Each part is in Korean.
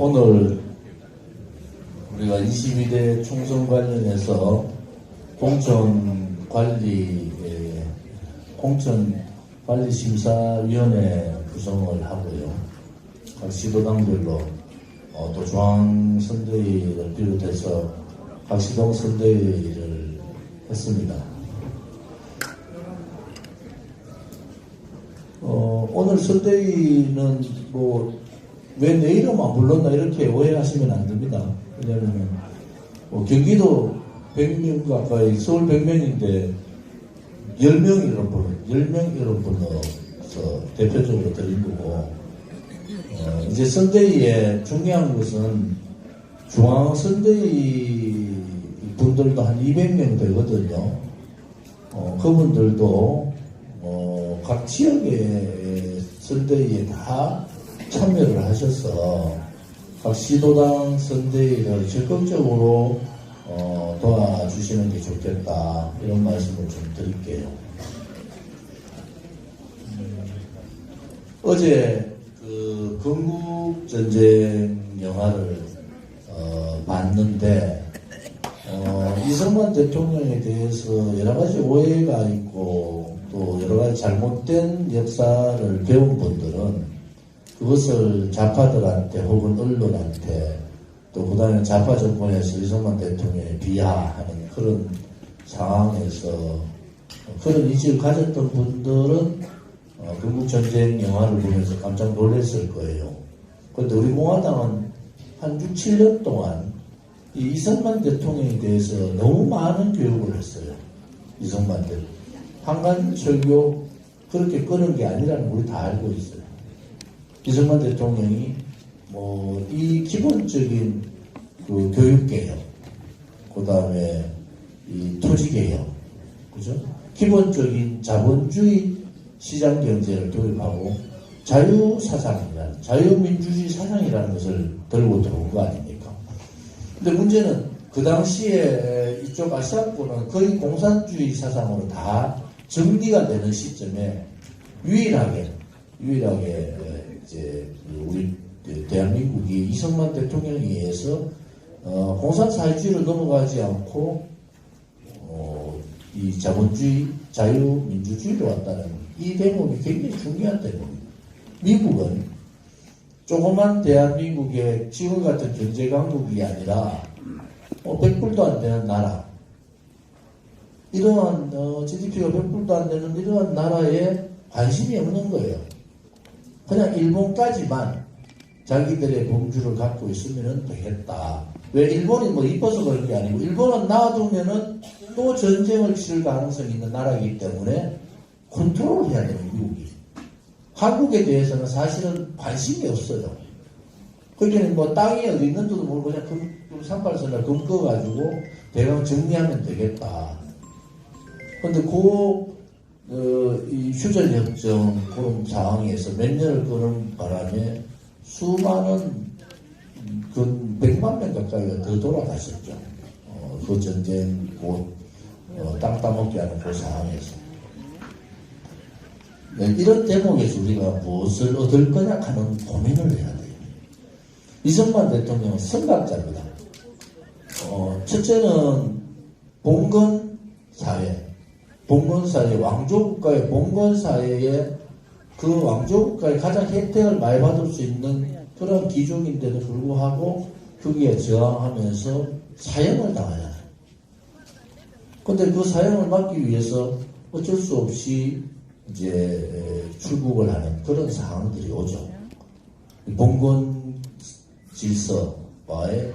오늘 우리가 22대 총선 관련해서 공천관리심사위원회 구성을 하고요. 각 시도당별로 또 중앙선대위를 비롯해서 각 시동선대위를 했습니다. 오늘 선대위는 왜 내 이름 안 불렀나 이렇게 오해하시면 안 됩니다. 왜냐하면 경기도 100명 가까이, 서울 100명인데 10명 이름 불러서 대표적으로 드린 거고, 이제 선대위의 중요한 것은 중앙선대위 분들도 한 200명 되거든요. 그분들도 각 지역의 선대위에 다 참여를 하셔서 각 시도당 선대위를 적극적으로 도와주시는 게 좋겠다, 이런 말씀을 좀 드릴게요. 어제 그 건국전쟁 영화를 봤는데 이승만 대통령에 대해서 여러 가지 오해가 있고 또 여러 가지 잘못된 역사를 배운 분들은 그것을 좌파들한테 혹은 언론한테 또 그 다음에 좌파 정권에서 이승만 대통령에 비하하는 그런 상황에서 그런 이익을 가졌던 분들은 건국전쟁 영화를 보면서 깜짝 놀랐을 거예요. 그런데 우리 공화당은 한 6, 7년 동안 이 이승만 대통령에 대해서 너무 많은 교육을 했어요. 이승만 대통령. 한간 설교 그렇게 끄는 게 아니라는 우리 다 알고 있어요. 이승만 대통령이 이 기본적인 그 교육개혁, 그 다음에 이 토지개혁, 그죠? 기본적인 자본주의 시장경제를 도입하고 자유사상이라는, 자유민주주의 사상이라는 것을 들고 들어온 거 아닙니까? 근데 문제는 그 당시에 이쪽 아시아권은 거의 공산주의 사상으로 다 정리가 되는 시점에 유일하게 이제 우리 대한민국이 이승만 대통령에 의해서 공산사회주의로 넘어가지 않고 이 자본주의, 자유민주주의로 왔다는 이 대목이 굉장히 중요한 대목입니다. 미국은 조그만 대한민국의 지금 같은 경제 강국이 아니라 100불도 안 되는 나라, 이러한 GDP가 100불도 안 되는 이러한 나라에 관심이 없는 거예요. 그냥 일본까지만 자기들의 범주를 갖고 있으면 되겠다. 왜 일본이 이뻐서 그런 게 아니고, 일본은 놔두면은 또 전쟁을 치를 가능성이 있는 나라이기 때문에 컨트롤을 해야 돼요, 미국이. 한국에 대해서는 사실은 관심이 없어요. 그러니까 땅이 어디 있는지도 모르고 그냥 산발선을 검거가지고 대강 정리하면 되겠다. 근데 이 휴전협정 그런 상황에서 몇 년을 끄는 바람에 수많은 100만 명 가까이가 더 돌아가셨죠. 그 전쟁 땅 따먹게 하는 그 상황에서. 이런 대목에서 우리가 무엇을 얻을 거냐 하는 고민을 해야 돼요. 이승만 대통령은 선각자입니다. 첫째는 봉건사회, 왕조국가의 봉건사회에 그 왕조국가의 가장 혜택을 많이 받을 수 있는 그런 귀족인데도 불구하고 거기에 저항하면서 사형을 당하잖아요. 근데 그 사형을 막기 위해서 어쩔 수 없이 이제 출국을 하는 그런 상황들이 오죠. 봉건 질서와의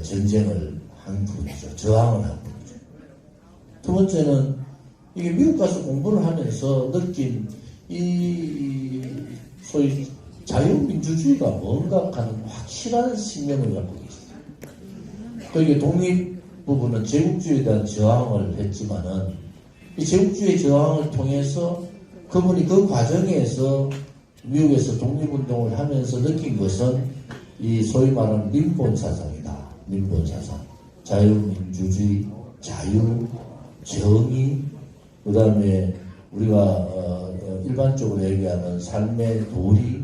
전쟁을 한 분이죠. 저항을 한 분이죠. 두 번째는 이게 미국 가서 공부를 하면서 느낀 이 소위 자유민주주의가 뭔가 하는 확실한 신념을 갖고 있어요. 또 이게 독립 부분은 제국주의에 대한 저항을 했지만은 이 제국주의 저항을 통해서 그분이 그 과정에서 미국에서 독립운동을 하면서 느낀 것은 이 소위 말하는 민본사상이다. 민본사상. 자유민주주의, 자유, 정의, 그 다음에 우리가 일반적으로 얘기하는 삶의 도리,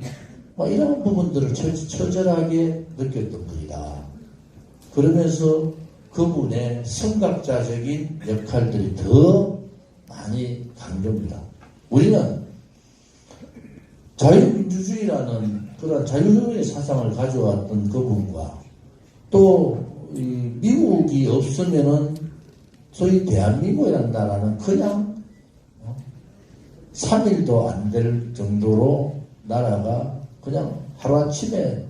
이런 부분들을 처절하게 느꼈던 분이다. 그러면서 그분의 성각자적인 역할들이 더 많이 강조입니다. 우리는 자유민주주의라는 그런 자유주의 사상을 가져왔던 그분과 또 미국이 없으면은 소위 대한민국이라는 나라는 그냥 3일도 안 될 정도로 나라가 그냥 하루아침에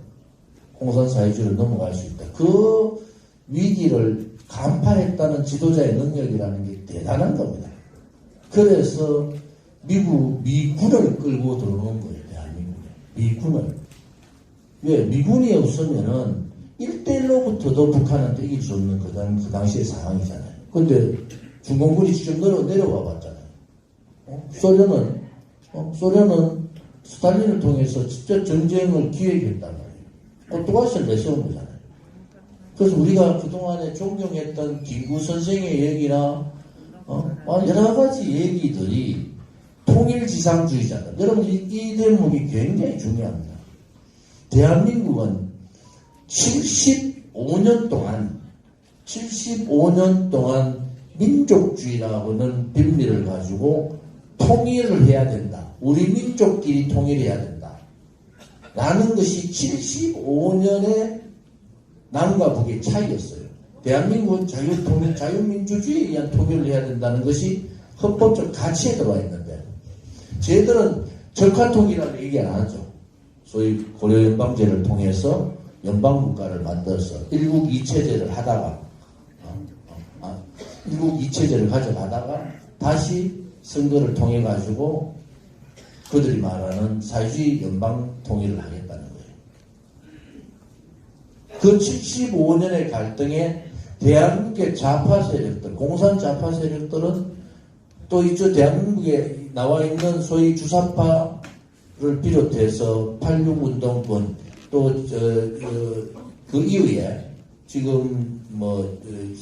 공산사회주의로 넘어갈 수 있다. 그 위기를 간파했다는 지도자의 능력이라는 게 대단한 겁니다. 그래서 미군을 끌고 들어오는 거예요. 대한민국에. 미군을. 왜? 미군이 없으면은 1대1로부터도 북한한테 이길 수 없는 그 당시의 상황이잖아요. 근데 중공군이 직접 내려와 봤잖아요. 소련은 스탈린을 통해서 직접 전쟁을 기획했단 말이에요. 또다시 내세운 거잖아요. 그래서 우리가 그동안에 존경했던 김구 선생의 얘기나 여러 가지 얘기들이 통일지상주의자다. 여러분 이 대목이 굉장히 중요합니다. 대한민국은 75년 동안 민족주의라고는 빌미를 가지고 통일을 해야 된다. 우리 민족끼리 통일해야 된다. 라는 것이 75년의 남과 북의 차이였어요. 대한민국은 자유민주주의에 의한 통일을 해야 된다는 것이 헌법적 가치에 들어와 있는데 쟤들은 적화통일이라는 얘기 안 하죠. 소위 고려연방제를 통해서 연방국가를 만들어서 일국이체제를 하다가 일국이체제를 가져가다가 다시 선거를 통해 가지고 그들이 말하는 사회주의 연방 통일을 하겠다는 거예요. 그 75년의 갈등에 대한민국의 좌파 세력들, 공산 좌파 세력들은 또 이쪽 대한민국에 나와 있는 소위 주사파를 비롯해서 86운동권 또 그 이후에 지금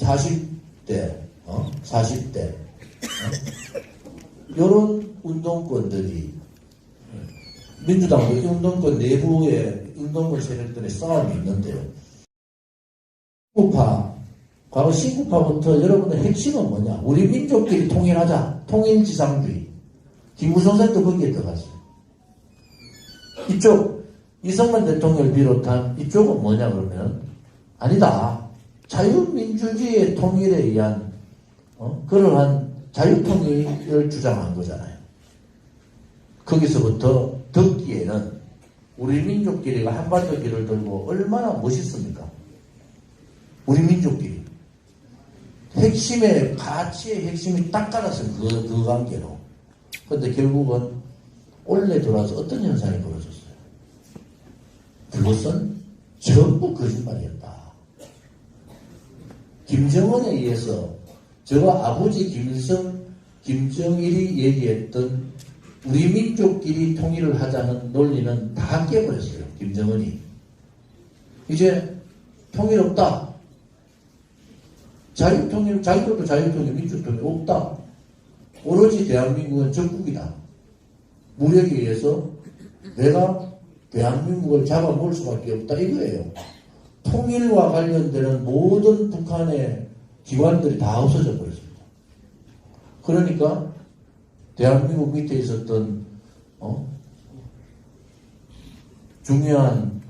40대 이런 운동권들이 민주당도 이 운동권 내부에 운동권 세력들의 싸움이 있는데요. 과거 신구파부터 여러분의 핵심은 뭐냐? 우리 민족끼리 통일하자. 통일지상주의. 김구 선생도 거기에 들어갔어요. 이쪽 이승만 대통령을 비롯한 이쪽은 뭐냐 그러면 아니다. 자유민주주의의 통일에 의한 그러한 자유통일을 주장한 거잖아요. 거기서부터 듣기에는 우리 민족끼리가 한반도 길을 들고 얼마나 멋있습니까? 우리 민족끼리. 핵심의, 가치의 핵심이 딱 깔았어요. 그 관계로. 근데 결국은 올해 들어와서 어떤 현상이 벌어졌어요? 그것은 전부 거짓말이었다. 김정은에 의해서 저와 아버지 김정일이 얘기했던 우리 민족끼리 통일을 하자는 논리는 다 깨버렸어요. 김정은이. 이제 통일 없다. 자유통일, 자유도 자유통일, 민족통일 없다. 오로지 대한민국은 적국이다. 무력에 의해서 내가 대한민국을 잡아먹을 수밖에 없다. 이거예요. 통일과 관련되는 모든 북한의 기관들이 다 없어져 버렸습니다. 그러니까 대한민국 밑에 있었던 중요한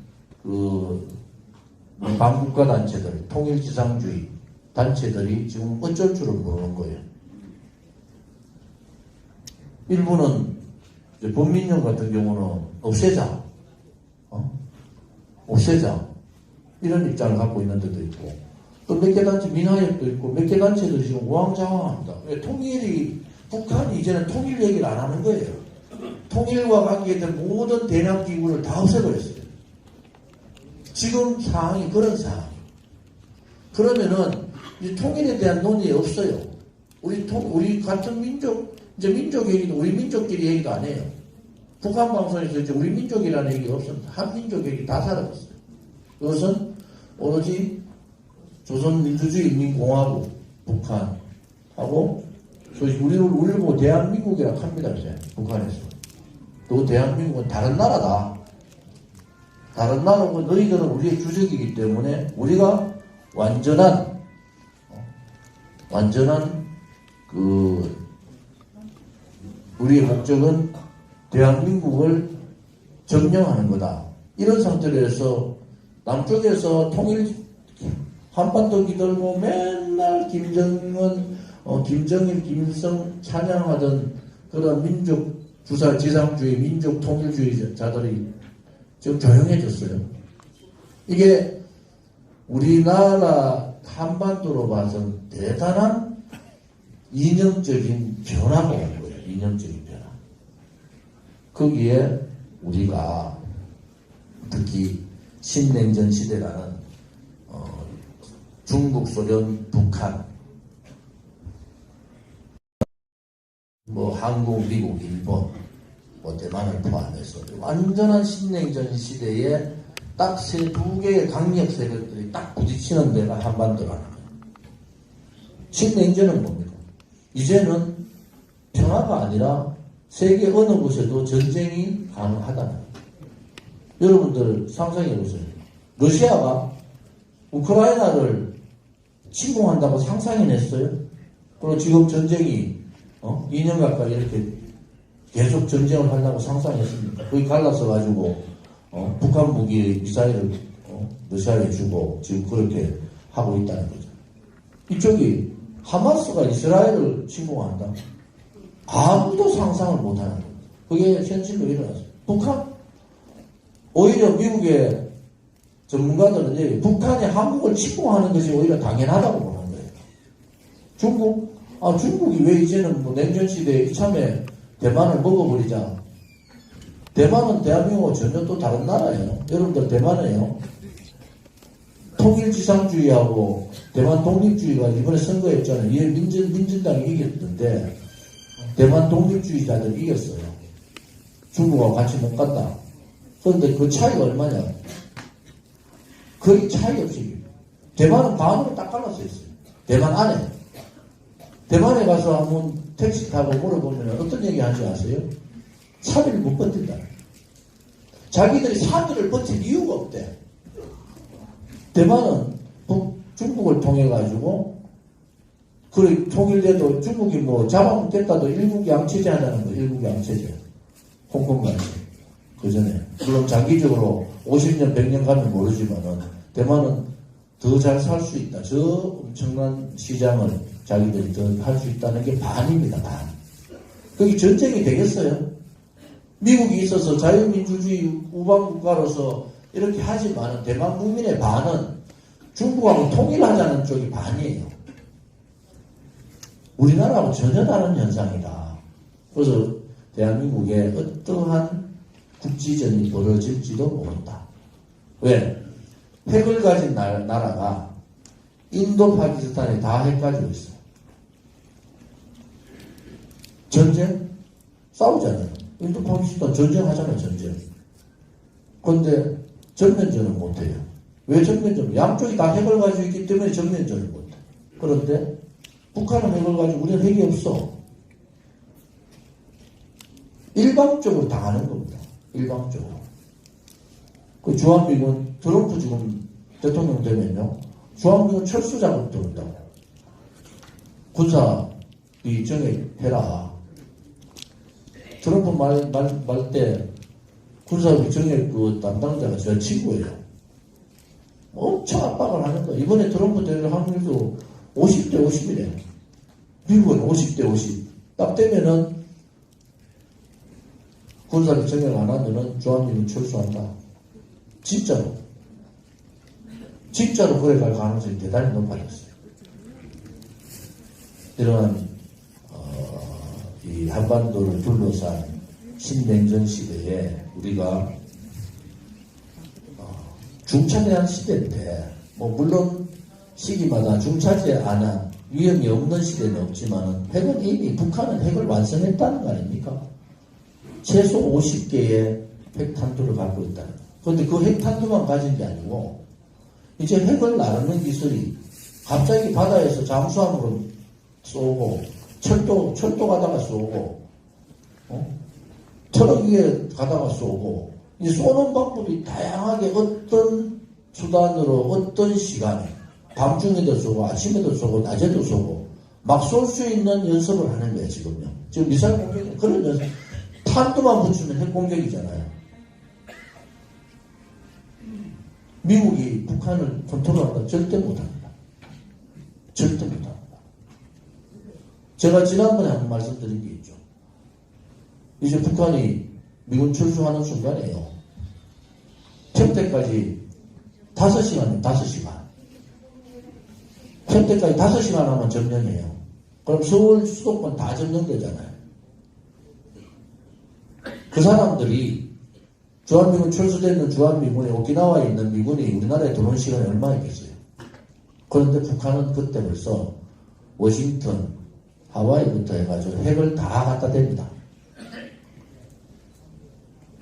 반국가 단체들, 통일지상주의 단체들이 지금 어쩔 줄을 모르는 거예요. 일부는 범민령 같은 경우는 없애자 이런 입장을 갖고 있는 데도 있고 또 몇 개 단체 민화협도 있고 몇 개 단체들이 지금 우왕좌왕합니다. 통일이 북한이 이제는 통일 얘기를 안 하는 거예요. 통일과 관계된 모든 대남 기구를 다 없애버렸어요. 지금 상황이 그런 상황이에요. 그러면은 이 통일에 대한 논의 없어요. 우리 같은 민족, 이제 민족 얘기도 우리 민족끼리 얘기도 안 해요. 북한 방송에서 이제 우리 민족이라는 얘기가 없습니다. 한민족 얘기 다 사라졌어요. 이것은 오로지 조선민주주의인민공화국 북한하고 우리를 보고 대한민국이라고 합니다. 이제 북한에서. 또 대한민국은 다른 나라다. 다른 나라고 너희들은 우리의 주적이기 때문에 우리가 완전한 우리의 목적은 대한민국을 점령하는 거다. 이런 상태로 해서 남쪽에서 한반도 기들고 맨날 김정은, 김정일, 김일성 찬양하던 그런 민족 주사 지상주의, 민족 통일주의자들이 좀 조용해졌어요. 이게 우리나라 한반도로 봐서 대단한 이념적인 변화가 온 거예요. 이념적인 변화. 거기에 우리가 특히 신냉전 시대라는 중국, 소련, 북한, 한국, 미국, 일본, 대만을 포함해서 완전한 신냉전 시대에 딱 두 개의 강력 세력들이 딱 부딪히는 데가 한반도라는 거예요. 신냉전은 뭡니까? 이제는 평화가 아니라 세계 어느 곳에도 전쟁이 가능하다는 거예요. 여러분들 상상해보세요. 러시아가 우크라이나를 침공한다고 상상해냈어요? 그리고 지금 전쟁이 2년 가까이 이렇게 계속 전쟁을 하려고 상상했습니까? 거기 갈라서 북한 무기 미사일을 러시아에 주고 지금 그렇게 하고 있다는 거죠. 이쪽이 하마스가 이스라엘을 침공한다. 아무도 상상을 못하는 거예요. 그게 현실로 일어났어요. 북한 오히려 미국의 전문가들은 북한이 한국을 침공하는 것이 오히려 당연하다고 보는 거예요. 중국이 왜 이제는 냉전시대에 이참에 대만을 먹어버리자. 대만은 대한민국과 전혀 또 다른 나라예요. 여러분들 대만에요. 통일지상주의하고 대만 독립주의가 이번에 선거했잖아요. 이에 민진당이 이겼던데 대만 독립주의자들이 이겼어요. 중국하고 같이 못 간다. 그런데 그 차이가 얼마냐? 거의 차이 없이 대만은 반으로 딱 갈라서 했어요. 대만 안에. 대만에 가서 한번 택시 타고 물어보면 어떤 얘기 하는지 아세요? 3일을 못 버틴다. 자기들이 3일을 버틸 이유가 없대. 대만은 중국을 통해가지고 그래 통일돼도 중국이 잡아먹겠다도 일국양체제 하자는 거예요. 일국양체제. 홍콩같이. 그 전에. 물론 장기적으로 50년, 100년 가면 모르지만은 대만은 더 잘 살 수 있다. 저 엄청난 시장을 자기들이 더 할 수 있다는 게 반입니다. 반. 거기 전쟁이 되겠어요? 미국이 있어서 자유민주주의 우방국가로서 이렇게 하지만 대만 국민의 반은 중국하고 통일하자는 쪽이 반이에요. 우리나라하고 전혀 다른 현상이다. 그래서 대한민국에 어떠한 국지전이 벌어질지도 모른다. 왜? 핵을 가진 나라가 인도, 파키스탄에 다 핵 가지고 있어요. 전쟁? 싸우잖아요. 인도, 파키스탄 전쟁하잖아요, 전쟁. 그런데 전면전은 못해요. 왜 전면전? 양쪽이 다 핵을 가지고 있기 때문에 전면전을 못해. 그런데 북한은 핵을 가지고 우리는 핵이 없어. 일방적으로 당하는 겁니다. 일방적으로. 그 주한미군, 트럼프 지금 대통령 되면요. 주한미군 철수 작업도 한다고. 군사비 정액해라. 트럼프 말 때 군사비 정액 그 담당자가 제 친구예요. 엄청 압박을 하는 거예요. 이번에 트럼프 될 확률도 50대 50이래요. 미국은 50대 50. 딱 되면은 군사비 정액 안 하면은 주한미군 철수한다. 진짜로. 진짜로 그래 갈 가능성이 대단히 높아졌어요. 이러한 이 한반도를 둘러싼 신냉전 시대에 우리가 중차대한 시대인데 물론 시기마다 중차대 안 한 위험이 없는 시대는 없지만 핵은 이미 북한은 핵을 완성했다는 거 아닙니까? 최소 50개의 핵탄두를 갖고 있다는 거. 그런데 그 핵탄두만 가진 게 아니고 이제 핵을 나르는 기술이 갑자기 바다에서 잠수함으로 쏘고 철도 가다가 쏘고 트럭 위에 가다가 쏘고 이 쏘는 방법이 다양하게 어떤 수단으로 어떤 시간에 밤중에도 쏘고 아침에도 쏘고 낮에도 쏘고 막 쏠 수 있는 연습을 하는 거예요 지금요. 지금 미사일 공격이 그런 연습. 탄도만 붙이면 핵 공격이잖아요. 미국이 북한을 컨트롤한다 절대 못합니다. 절대 못합니다. 제가 지난번에 한번 말씀드린 게 있죠. 이제 북한이 미군 철수하는 순간에요. 평택까지 5시간이에요. 5시간. 평택까지 5시간 하면 점령이에요. 그럼 서울 수도권 다 점령되잖아요. 그 사람들이 주한미군 철수되는 주한미군이 오키나와에 있는 미군이 우리나라에 들어오는 시간이 얼마 있겠어요. 그런데 북한은 그때 벌써 워싱턴, 하와이부터 해가지고 핵을 다 갖다 댑니다.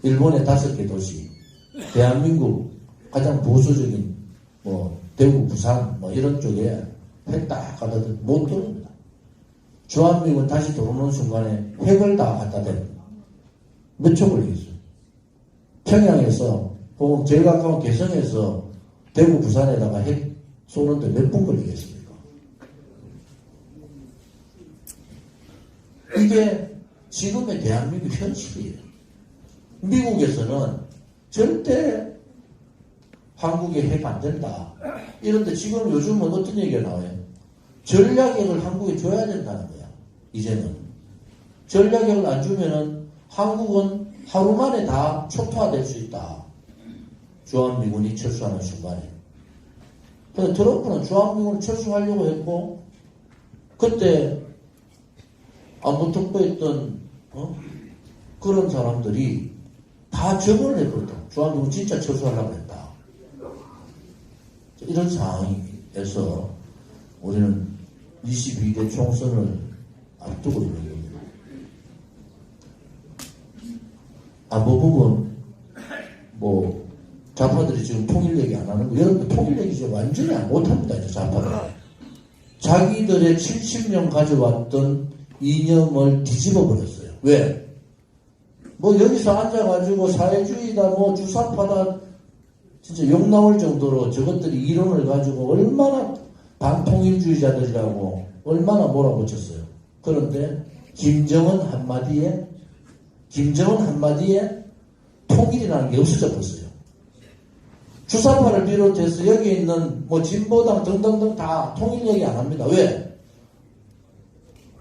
일본의 5개 도시, 대한민국 가장 보수적인 대구, 부산 이런 쪽에 핵 다 갖다 못 들어옵니다. 주한미군 다시 들어오는 순간에 핵을 다 갖다 댑니다. 몇 초 걸리겠어요? 평양에서 혹은 제일 가까운 개성에서 대구, 부산에다가 핵 쏘는데 몇 분 걸리겠습니까? 이게 지금의 대한민국 현실이에요. 미국에서는 절대 한국에 핵 안 된다. 이런데 지금 요즘은 어떤 얘기가 나와요? 전략핵을 한국에 줘야 된다는 거야. 이제는. 전략핵을 안 주면은 한국은 하루 만에 다 초토화될 수 있다. 주한미군이 철수하는 순간에. 근데 트럼프는 주한미군을 철수하려고 했고, 그때 안보특보에 있던 그런 사람들이 다 적응을 했거든. 주한미군 진짜 철수하려고 했다. 이런 상황에서 우리는 22대 총선을 앞두고 있는 겁니다. 안보 부분, 좌파들이 지금 통일 얘기 안 하는 거, 여러분들 통일 얘기 지금 완전히 못합니다, 이제 좌파들. 자기들의 70년 가져왔던 이념을 뒤집어 버렸어요. 왜? 여기서 앉아가지고 사회주의다, 주사파다, 진짜 욕 나올 정도로 저것들이 이론을 가지고 얼마나 반통일주의자들이라고 얼마나 몰아붙였어요. 그런데 김정은 한마디에 통일이라는 게 없어져 버렸어요. 주사파를 비롯해서 여기 있는 진보당 등등등 다 통일 얘기 안 합니다. 왜?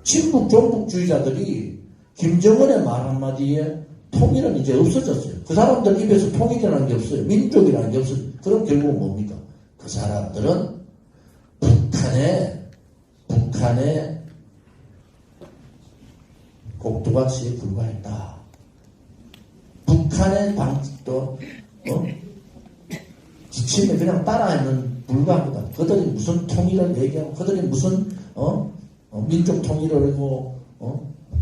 친북 종북주의자들이 김정은의 말 한마디에 통일은 이제 없어졌어요. 그 사람들 입에서 통일이라는 게 없어요. 민족이라는 게 없어요. 그럼 결국은 뭡니까? 그 사람들은 북한의 꼭두각시에 불과했다. 북한의 방식도 지침에 그냥 따라하면 불과한 거다. 그들이 무슨 통일을 얘기하고 그들이 무슨 민족 통일을 하고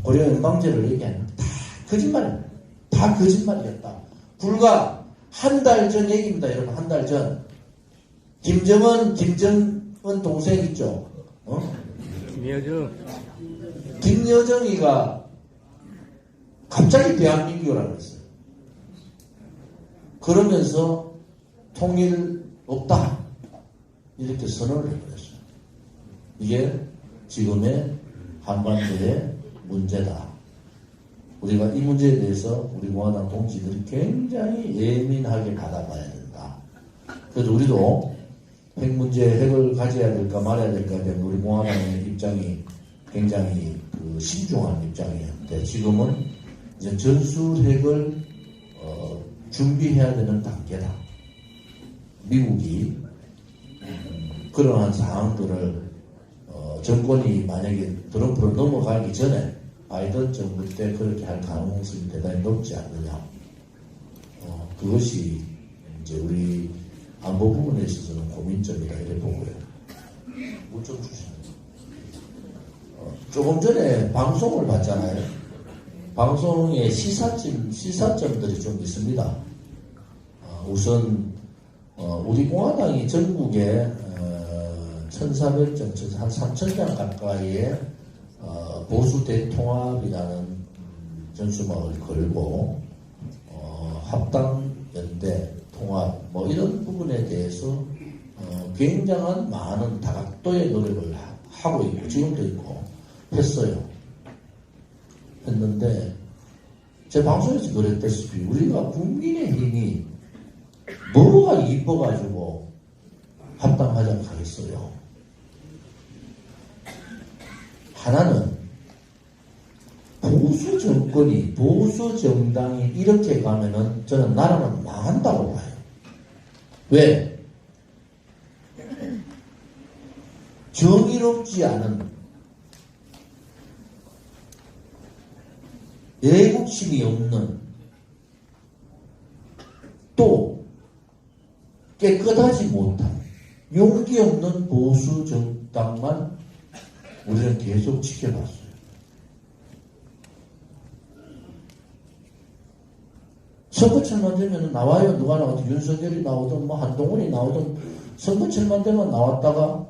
고려 연방제를 얘기하는 다 거짓말이에요. 다 거짓말이었다. 불과 한 달 전 얘기입니다. 여러분, 한 달 전. 김정은 동생 있죠? 김여정이가 갑자기 대한민국이라고 했어요. 그러면서 통일 없다. 이렇게 선언을 해버렸어요. 이게 지금의 한반도의 문제다. 우리가 이 문제에 대해서 우리 공화당 동지들이 굉장히 예민하게 받아봐야 된다. 그래서 우리도 핵 문제, 핵을 가져야 될까 말아야 될까에 대한 우리 공화당의 입장이 굉장히 신중한 입장이었는데 지금은 이제 전술핵을 준비해야 되는 단계다. 미국이 그러한 사항들을 정권이 만약에 트럼프로 넘어가기 전에 바이든 정부 때 그렇게 할 가능성이 대단히 높지 않느냐. 그것이 이제 우리 안보 부분에 있어서는 고민점이다 이래 보고요. 무점 주시면. 조금 전에 방송을 봤잖아요. 방송에 시사점들이 좀 있습니다. 우선 우리 공화당이 전국에 1,400점, 한 3,000장 가까이의 보수 대통합이라는 전수막을 걸고 합당 연대, 통합 뭐 이런 부분에 대해서 굉장한 많은 다각도의 노력을 하고 있고 지금도 있고 했어요. 했는데 제 방송에서 그랬다시피 우리가 국민의힘이 뭐가 이뻐가지고 합당하지 않겠어요. 하나는 보수 정권이 보수 정당이 이렇게 가면은 저는 나라는 망한다고 봐요. 왜? 정의롭지 않은 애국심이 없는 또 깨끗하지 못한 용기 없는 보수 정당만 우리는 계속 지켜봤어요. 선거철만 되면 나와요. 누가 나오든 윤석열이 나오든 뭐 한동훈이 나오든 선거철만 되면 나왔다가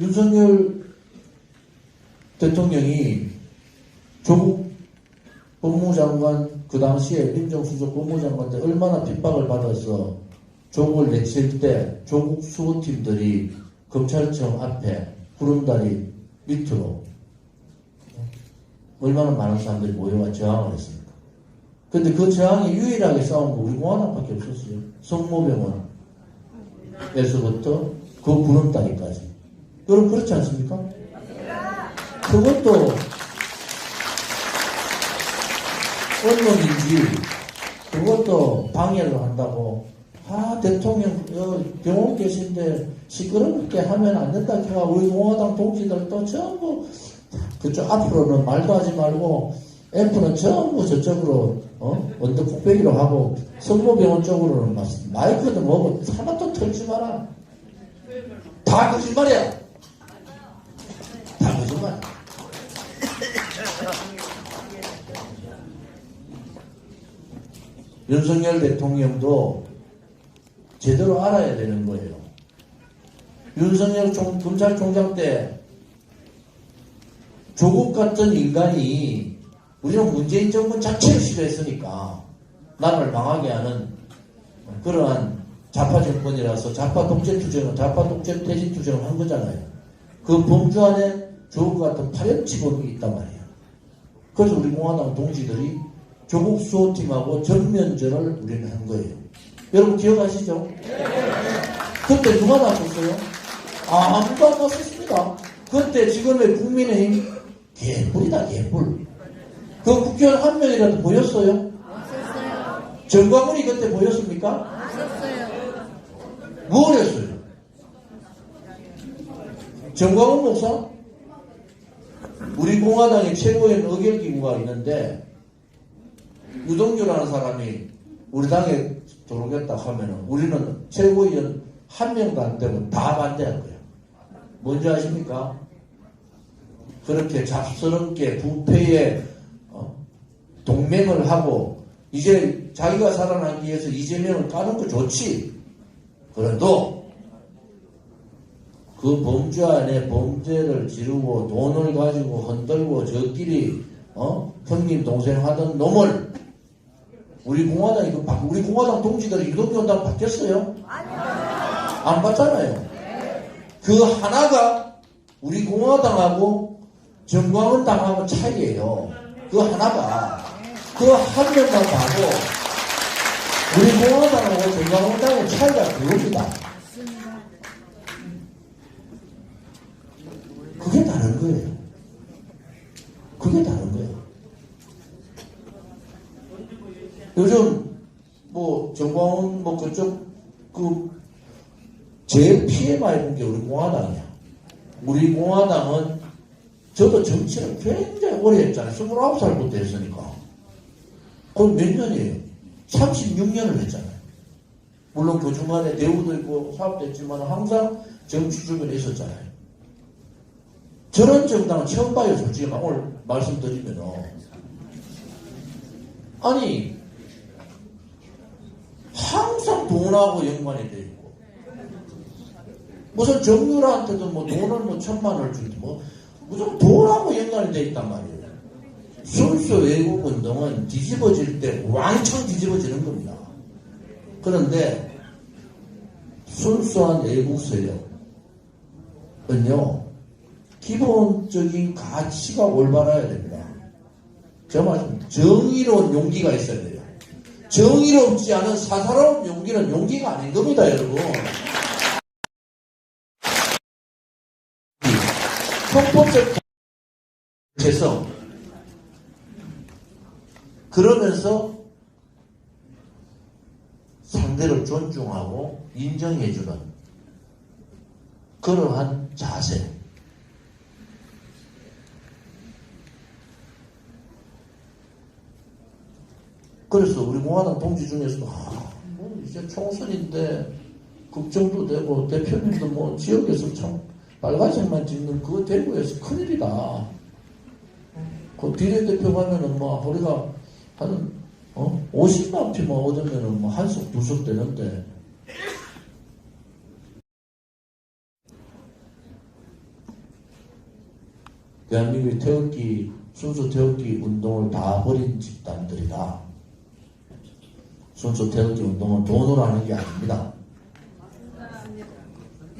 윤석열 대통령이 조국 법무장관 그 당시에 민정수석 법무장관 때 얼마나 핍박을 받아서 조국을 내칠 때 조국 수호팀들이 검찰청 앞에 구름다리 밑으로 얼마나 많은 사람들이 모여와 저항을 했습니까? 근데 그 저항이 유일하게 싸운 거 우리 공화당밖에 없었어요. 성모병원에서부터 그 구름다리까지. 여러분 그렇지 않습니까? 그것도 언론인지 그것도 방해를 한다고 대통령 병원 계신데 시끄럽게 하면 안 된다 해가 우리 공화당 동지들도 전부 그쪽 앞으로는 말도 하지 말고 F는 전부 저쪽으로 언덕 꼭대기로 하고 성모병원 쪽으로는 마이크도 뭐고 하나도 털지 마라. 다 거짓말이야. 다 거짓말. 윤석열 대통령도 제대로 알아야 되는 거예요. 윤석열 검찰총장 때 조국 같은 인간이 우리는 문재인 정권 자체를 싫어했으니까 나라를 망하게 하는 그러한 좌파 정권이라서 좌파 독재 투쟁은 좌파 독재 퇴진 투쟁을 한 거잖아요. 그 범주 안에 조국 같은 파렴치범이 있단 말이에요. 그래서 우리 공화당 동지들이 조국 수호팀하고 전면전을 우리는 한 거예요. 여러분 기억하시죠? 그때 누가 나섰어요? 아무도 안 나섰습니다. 그때 지금의 국민의힘 개뿔이다 개뿔. 그 국회의원 한 명이라도 보였어요? 없었어요. 정광훈이 그때 보였습니까? 없었어요. 뭘 했어요? 정광훈 목사? 우리 공화당의 최고의 의결기구가 있는데 유동규라는 사람이 우리 당에 들어오겠다 하면은 우리는 최고위원 한 명도 안 되고 다 반대할 거예요. 뭔지 아십니까? 그렇게 잡스럽게 부패에 동맹을 하고 이제 자기가 살아나기 위해서 이재명을 까는 거 좋지. 그래도 그 범죄 안에 범죄를 지르고 돈을 가지고 흔들고 저끼리 형님 동생 하던 놈을 우리 공화당 동지들이 유동규당 바뀌었어요? 아니요. 안 봤잖아요. 그 하나가 우리 공화당하고 정광훈 당하고 차이예요. 그 하나가 그 한 명만 봐도 우리 공화당하고 정광훈 당의 차이가 그겁니다. 그게 다른 거예요. 그게 다른 거예요. 요즘 정광훈 그쪽 제일 피해 많이 본 게 우리 공화당이야. 우리 공화당은 저도 정치를 굉장히 오래 했잖아요. 29살부터 했으니까. 그럼 몇 년이에요? 36년을 했잖아요. 물론 그 중간에 대우도 있고 사업도 했지만 항상 정치 주변에 있었잖아요. 저런 정당은 처음 봐요. 솔직히 오늘 말씀드리면 아니 항상 돈하고 연관이 돼 있고 무슨 정유라한테도 돈을 1,000만 원을 주지 무슨 돈하고 연관이 돼 있단 말이에요. 순수 외국 운동은 뒤집어질 때 왕창 뒤집어지는 겁니다. 그런데 순수한 외국 세력은요, 기본적인 가치가 올바라야 됩니다. 정말 정의로운 용기가 있어야 돼요. 정의롭지 않은 사사로운 용기는 용기가 아닌 겁니다, 여러분. 형법적 개성, 그러면서 상대를 존중하고 인정해주는 그러한 자세. 그래서 우리 공화당 동지 중에서도 뭐 이제 총선인데 국정도 되고 대표님도 뭐 지역에서 참 빨간색만 찍는 그거 대구에서 큰일이다. 그 비례대표 가면은 뭐 우리가 한 50만 표만 얻으면은 뭐 한석 두석 되는데 대한민국의 태극기 순수 태극기 운동을 다 버린 집단들이다. 순수 태극기 운동은 돈으로 하는 게 아닙니다.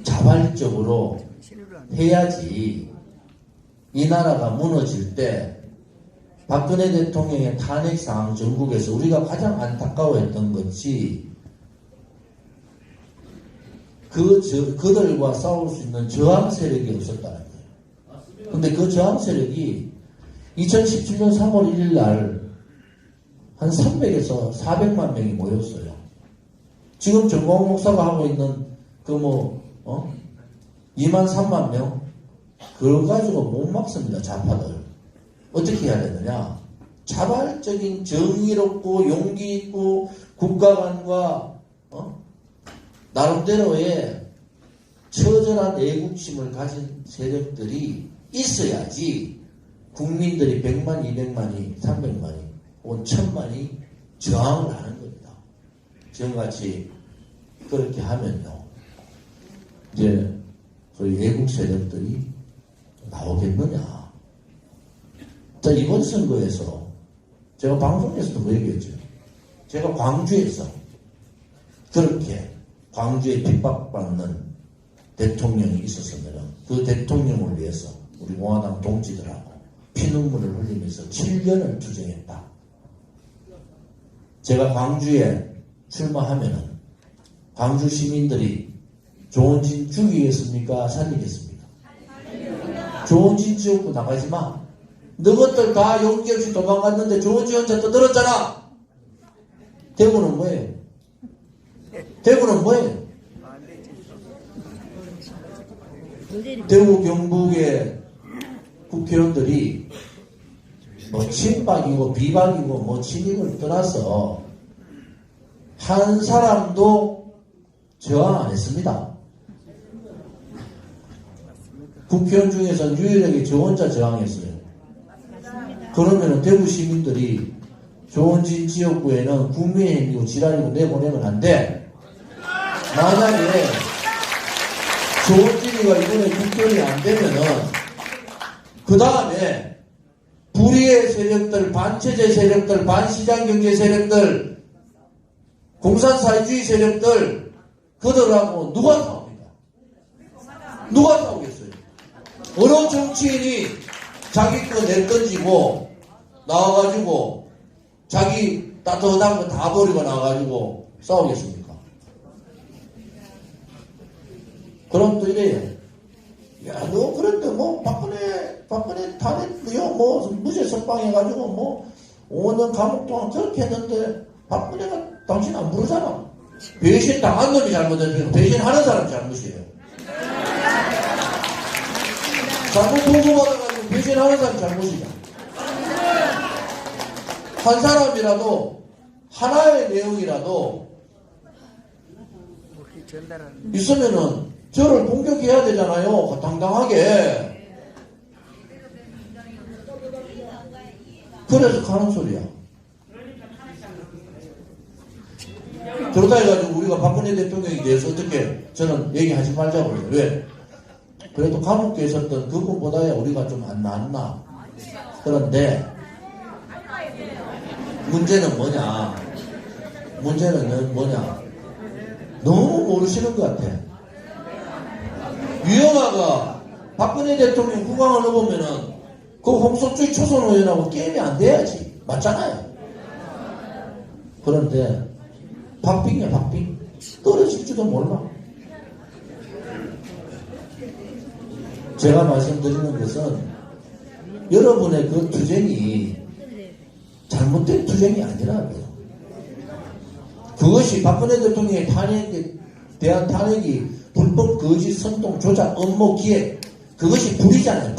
자발적으로 해야지 이 나라가 무너질 때 박근혜 대통령의 탄핵상황 전국에서 우리가 가장 안타까워했던 것이 그들과 싸울 수 있는 저항 세력이 없었다는 거예요. 근데 그 저항 세력이 2017년 3월 1일 날 한 300에서 400만 명이 모였어요. 지금 정광훈 목사가 하고 있는 2만 3만 명? 그걸 가지고 못 막습니다, 좌파들. 어떻게 해야 되느냐? 자발적인 정의롭고 용기 있고 국가 간과 나름대로의 처절한 애국심을 가진 세력들이 있어야지 국민들이 100만, 200만이, 300만이, 혹은 1000만이 저항을 하는 겁니다. 지금같이 그렇게 하면요, 이제 소위 애국 세력들이 나오겠느냐. 자, 이번 선거에서 제가 방송에서도 그 얘기했죠. 제가 광주에서 그렇게 광주에 핍박받는 대통령이 있었으면 그 대통령을 위해서 우리 공화당 동지들하고 피눈물을 흘리면서 7년을 투쟁했다. 제가 광주에 출마하면은 광주 시민들이 조원진 죽이겠습니까? 살리겠습니까? 조원진 지역구 나가지 마. 너것들 다 용기 없이 도망갔는데 조원진 혼자 떠들었잖아. 대구는 뭐예요? 대구는 뭐예요? 대구 경북의 국회의원들이 뭐 친박이고 비박이고 뭐 친입을 떠나서 한 사람도 저항 안 했습니다. 국회의원 중에서는 유일하게 저 혼자 저항했어요. 그러면은 대구 시민들이 조원진 지역구에는 국민의힘이고 지랄이고 내보내면 안 돼. 만약에 조원진이가 이번에 국회의원이 안 되면은 그 다음에 불의의 세력들, 반체제 세력들, 반시장경제 세력들, 공산사회주의 세력들, 그들하고 누가 싸웁니까? 누가 싸우겠어요? 어느 정치인이 자기 거 내던지고 나와가지고 자기 따뜻한 거 다 버리고 나와가지고 싸우겠습니까? 그럼 또 이래요. 야, 너 그런데 뭐 박근혜 탄핵이요, 뭐 무죄 석방해가지고 뭐 5년 감옥 동안 그렇게 했는데 박근혜가 당신 안 부르잖아. 배신 당한 놈이 잘못했으니까 배신하는 사람이 잘못이에요. 잘못 보고받아가지고 배신하는 사람이 잘못이죠. 한 사람이라도 하나의 내용이라도 있으면은 저를 공격해야 되잖아요. 당당하게. 그래서 가는 소리야. 그러다 해가지고 우리가 박근혜 대통령에 대해서 어떻게 저는 얘기하지 말자고 그래요. 왜? 그래도 감옥에 있었던 그분보다야 우리가 좀 안 낫나. 그런데 문제는 뭐냐? 문제는 뭐냐? 너무 모르시는 것 같아. 유영아가 박근혜 대통령 국왕을 넣으면은 그 홍석주의 초선 의원하고 게임이 안 돼야지. 맞잖아요. 그런데 박빙이야, 박빙. 떨어질지도 몰라. 제가 말씀드리는 것은 여러분의 그 투쟁이 잘못된 투쟁이 아니라고요. 그것이 박근혜 대통령의 탄핵에 대한 탄핵이 불법 거짓 선동 조작 업무 기획, 그것이 불의잖아요.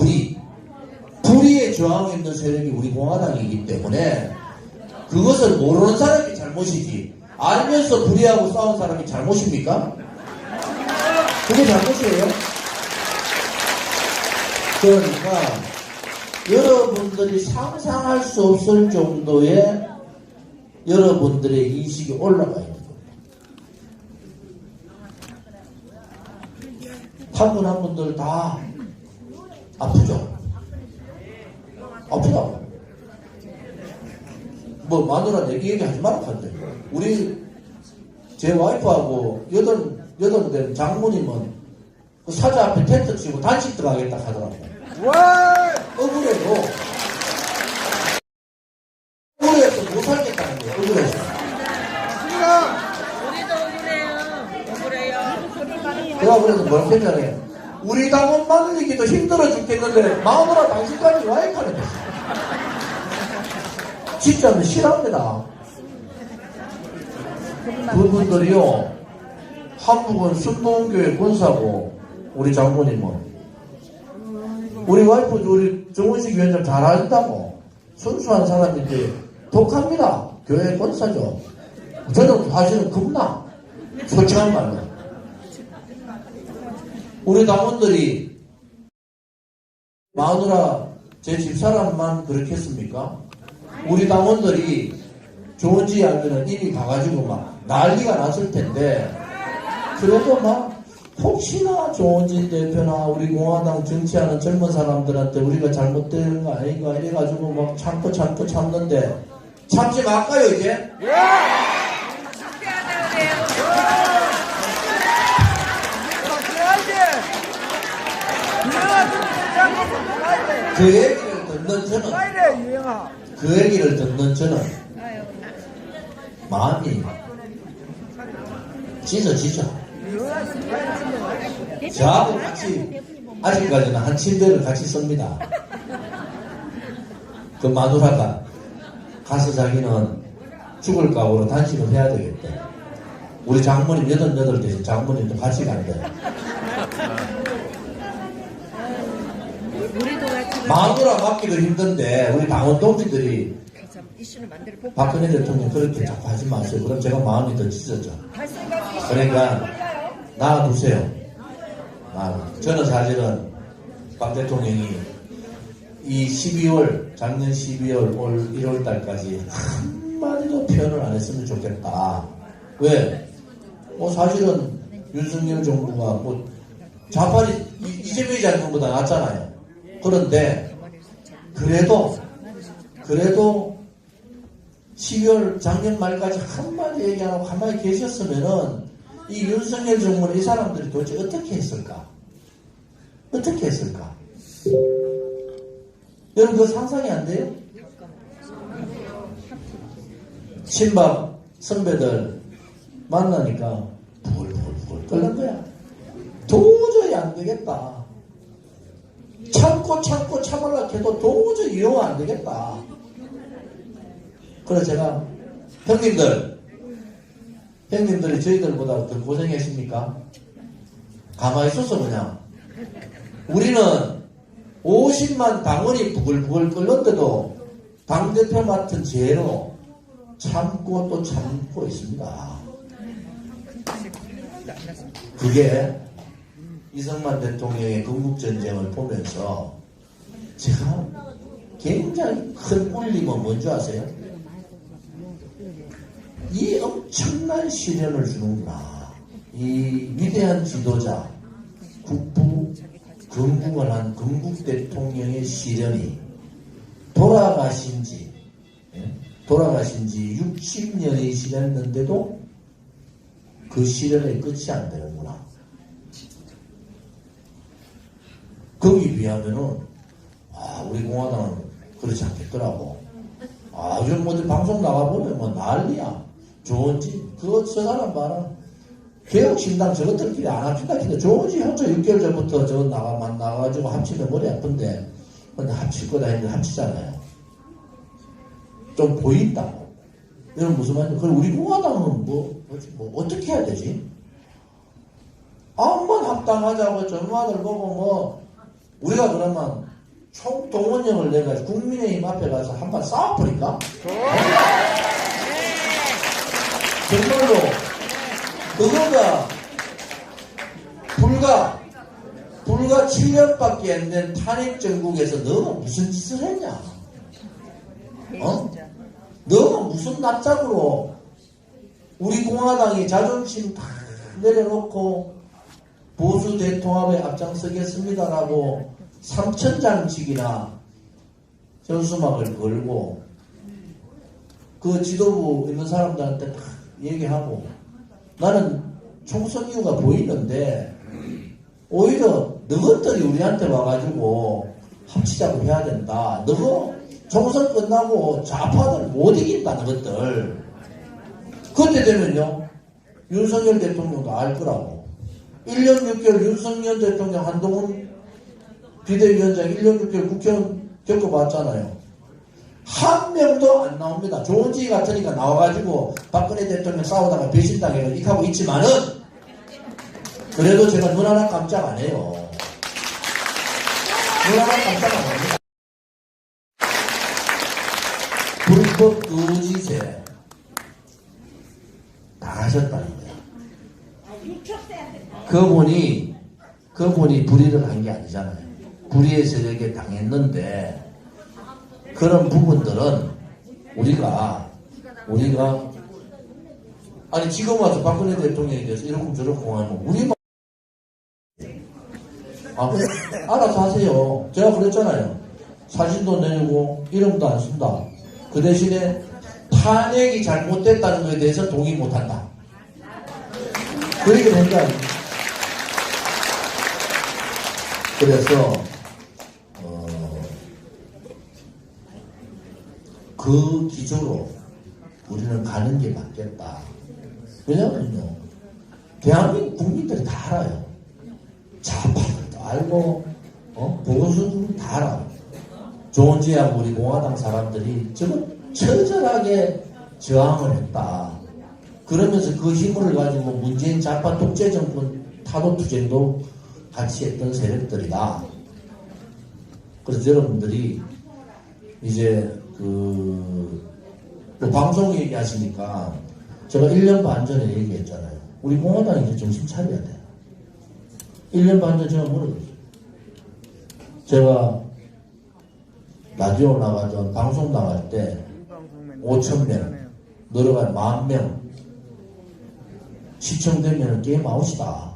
불의에 저항해 있는 세력이 우리 공화당이기 때문에 그것을 모르는 사람이 잘못이지, 알면서 불의하고 싸운 사람이 잘못입니까? 그게 잘못이에요. 그러니까 여러분들이 상상할 수 없을 정도의 여러분들의 인식이 올라가 있는 겁니다. 타고난 분들 다 아프죠? 아프다. 뭐 마누라 내기 얘기하지 말라 한대. 우리 제 와이프하고 여덟 된 장모님은 그 사자 앞에 텐트 치고 단식 들어가겠다 하더라고요. 억울해도 억울해서 못 살겠다는 거예요. 억울해서. 우리도 억울해요. 제가 그래서 뭘 했잖아요. 우리 당원 만들기도 힘들어 죽겠는데 마누라 당신까지 와이카는 됐어. 진짜는 싫어합니다. 그분들이요, 한국은 순복음교회 권사고, 우리 장모님은 우리 와이프 우리 정원식 위원장 잘 안다고. 순수한 사람인데 독합니다. 교회 권사죠. 저는 사실은 겁나. 솔직한 말로. 우리 당원들이 마누라 제 집사람만 그렇게 했습니까? 우리 당원들이 좋은지 알면은 이미 가가지고 막 난리가 났을 텐데, 그래도 막 혹시나 조은진 대표나 우리 공화당 정치하는 젊은 사람들한테 우리가 잘못된 거 아닌가 이래가지고 막 참고 참는데 참지 말까요 이제? 그 얘기를 듣는 저는 마음이 찢어지죠. 저하고 같이 아직까지는 한 침대를 같이 씁니다. 그 마누라가 가서 자기는 죽을 각오로 단식을 해야 되겠대. 우리 장모님 88대 장모님도 같이 간대. 마누라 맡기도 힘든데 우리 당원 동지들이 박근혜 대통령 그렇게 자꾸 하지 마세요. 그럼 제가 마음이 더 찢어져. 그러니까 놔두세요. 저는 사실은 박 대통령이 이 12월, 작년 12월, 올 1월 달까지 한마디도 표현을 안 했으면 좋겠다. 왜? 사실은 윤석열 정부가 좌파리 이재명이 잡는 것보다 낫잖아요. 그런데 그래도 12월 작년 말까지 한마디 얘기 안 하고 가만히 계셨으면은 이 윤석열 정부는 이 사람들이 도대체 어떻게 했을까? 어떻게 했을까? 여러분 그거 상상이 안 돼요? 친박 선배들 만나니까 부글부글 끓는 거야. 도저히 안 되겠다. 참고 참으려고 해도 도저히 이용 안 되겠다. 그래서 제가 형님들이 저희들보다 더 고생했습니까? 가만히 있어서 그냥 우리는 50만 당원이 부글부글 끓는데도 당대표 맡은 죄로 참고 또 참고 있습니다. 그게 이승만 대통령의 건국전쟁을 보면서 제가 굉장히 큰 울림은 뭔지 아세요? 이 엄청난 시련을 주는구나. 이 위대한 지도자, 건국을 한 건국 대통령의 시련이 돌아가신 지 돌아가신 지 60년이 지났는데도 그 시련의 끝이 안 되는구나. 거기 비하면은, 우리 공화당은 그렇지 않겠더라고. 요즘 뭐 방송 나가보면 뭐 난리야. 좋은지, 저 사람 봐라. 개혁신당 저것들끼리 안 합친다 했는데 좋은지 현재 6개월 전부터 저거 나가가지고 합치면 머리 아픈데, 근데 합칠 거다 했는데 합치잖아요. 좀 보인다고. 이런 무슨 말이냐. 그럼 우리 공화당은 뭐 어떻게 해야 되지? 한번 합당하자고 전화를 보고 뭐, 우리가 그러면 총동원령을 내가지고 국민의힘 앞에 가서 한번 싸워버릴까? 정말로, 그거가 불과 7년밖에 안 된 탄핵정국에서 너가 무슨 짓을 했냐? 너가 무슨 납작으로 우리 공화당이 자존심 다 내려놓고 보수 대통합에 앞장서겠습니다라고 3,000장씩이나 현수막을 걸고 그 지도부 있는 사람들한테 다 얘기하고 나는 총선 이유가 보이는데 오히려 너것들이 우리한테 와가지고 합치자고 해야 된다. 너거 총선 끝나고 좌파들 못 이긴다 너것들. 그때 되면요 윤석열 대통령도 알 거라고. 1년 6개월 윤석열 대통령 한동훈 비대위원장 1년 6개월 국회의원 겪어봤잖아요. 한 명도 안 나옵니다. 좋은지 같으니까 나와가지고 박근혜 대통령 싸우다가 배신당해서 이하고 있지만은 그래도 제가 눈 하나 깜짝 안 해요. 눈 하나 깜짝 안 합니다. 불법 거짓에 당하셨다는 거야. 그분이 불의를 한 게 아니잖아요. 불의의 세력에 당했는데 그런 부분들은 우리가 아니 지금 와서 박근혜 대통령에 대해서 이렇게 저렇게 하면 우리만 알아서 하세요. 제가 그랬잖아요. 사진도 내고 이름도 안 쓴다. 그 대신에 탄핵이 잘못됐다는 것에 대해서 동의 못한다. 그 얘기를 한 게 아닙니다. 그래서 그 기조로 우리는 가는 게 맞겠다. 왜냐면요 대한민국 국민들이 다 알아요. 좌파들도 알고 보수들도 다 알아요. 조은지하고 우리 공화당 사람들이 저거 처절하게 저항을 했다. 그러면서 그 힘을 가지고 문재인 좌파 독재 정권 타도 투쟁도 같이 했던 세력들이다. 그래서 여러분들이 이제 또 방송 얘기하시니까 제가 1년 반 전에 얘기했잖아요. 우리 공화당이 이제 정신 차려야 돼요. 1년 반 전에 제가 뭐라고 했어요? 제가 라디오 나가던 방송 나갈 때 5,000명 늘어가면 10,000명 시청되면 게임 아웃이다.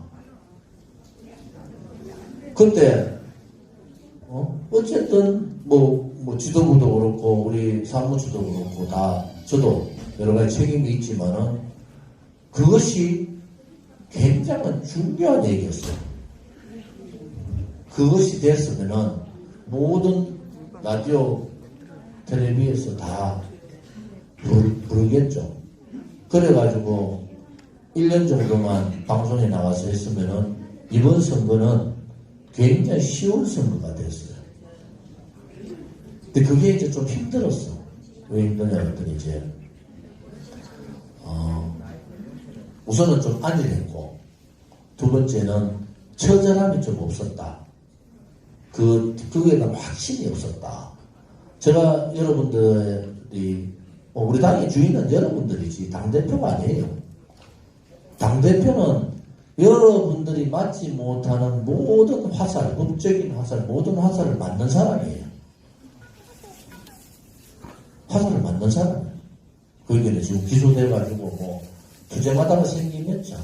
그때 어쨌든 뭐 지도부도 그렇고 우리 사무처도 그렇고 다 저도 여러 가지 책임이 있지만은 그것이 굉장히 중요한 얘기였어요. 그것이 됐으면은 모든 라디오 텔레비에서 다 부르겠죠. 그래가지고 1년 정도만 방송에 나가서 했으면은 이번 선거는 굉장히 쉬운 선거가 됐어요. 근데 그게 이제 좀 힘들었어. 왜 힘드냐 했더니 이제 우선은 좀 안일했고 두 번째는 처절함이 좀 없었다. 그게 난 확신이 없었다. 제가 여러분들이 우리 당의 주인은 여러분들이지 당대표가 아니에요. 당대표는 여러분들이 맞지 못하는 모든 화살, 법적인 화살, 모든 화살을 맞는 사람이에요. 화살을 맞는 사람이에요. 그게 지금 기소돼가지고 투쟁하다가 생기겠죠.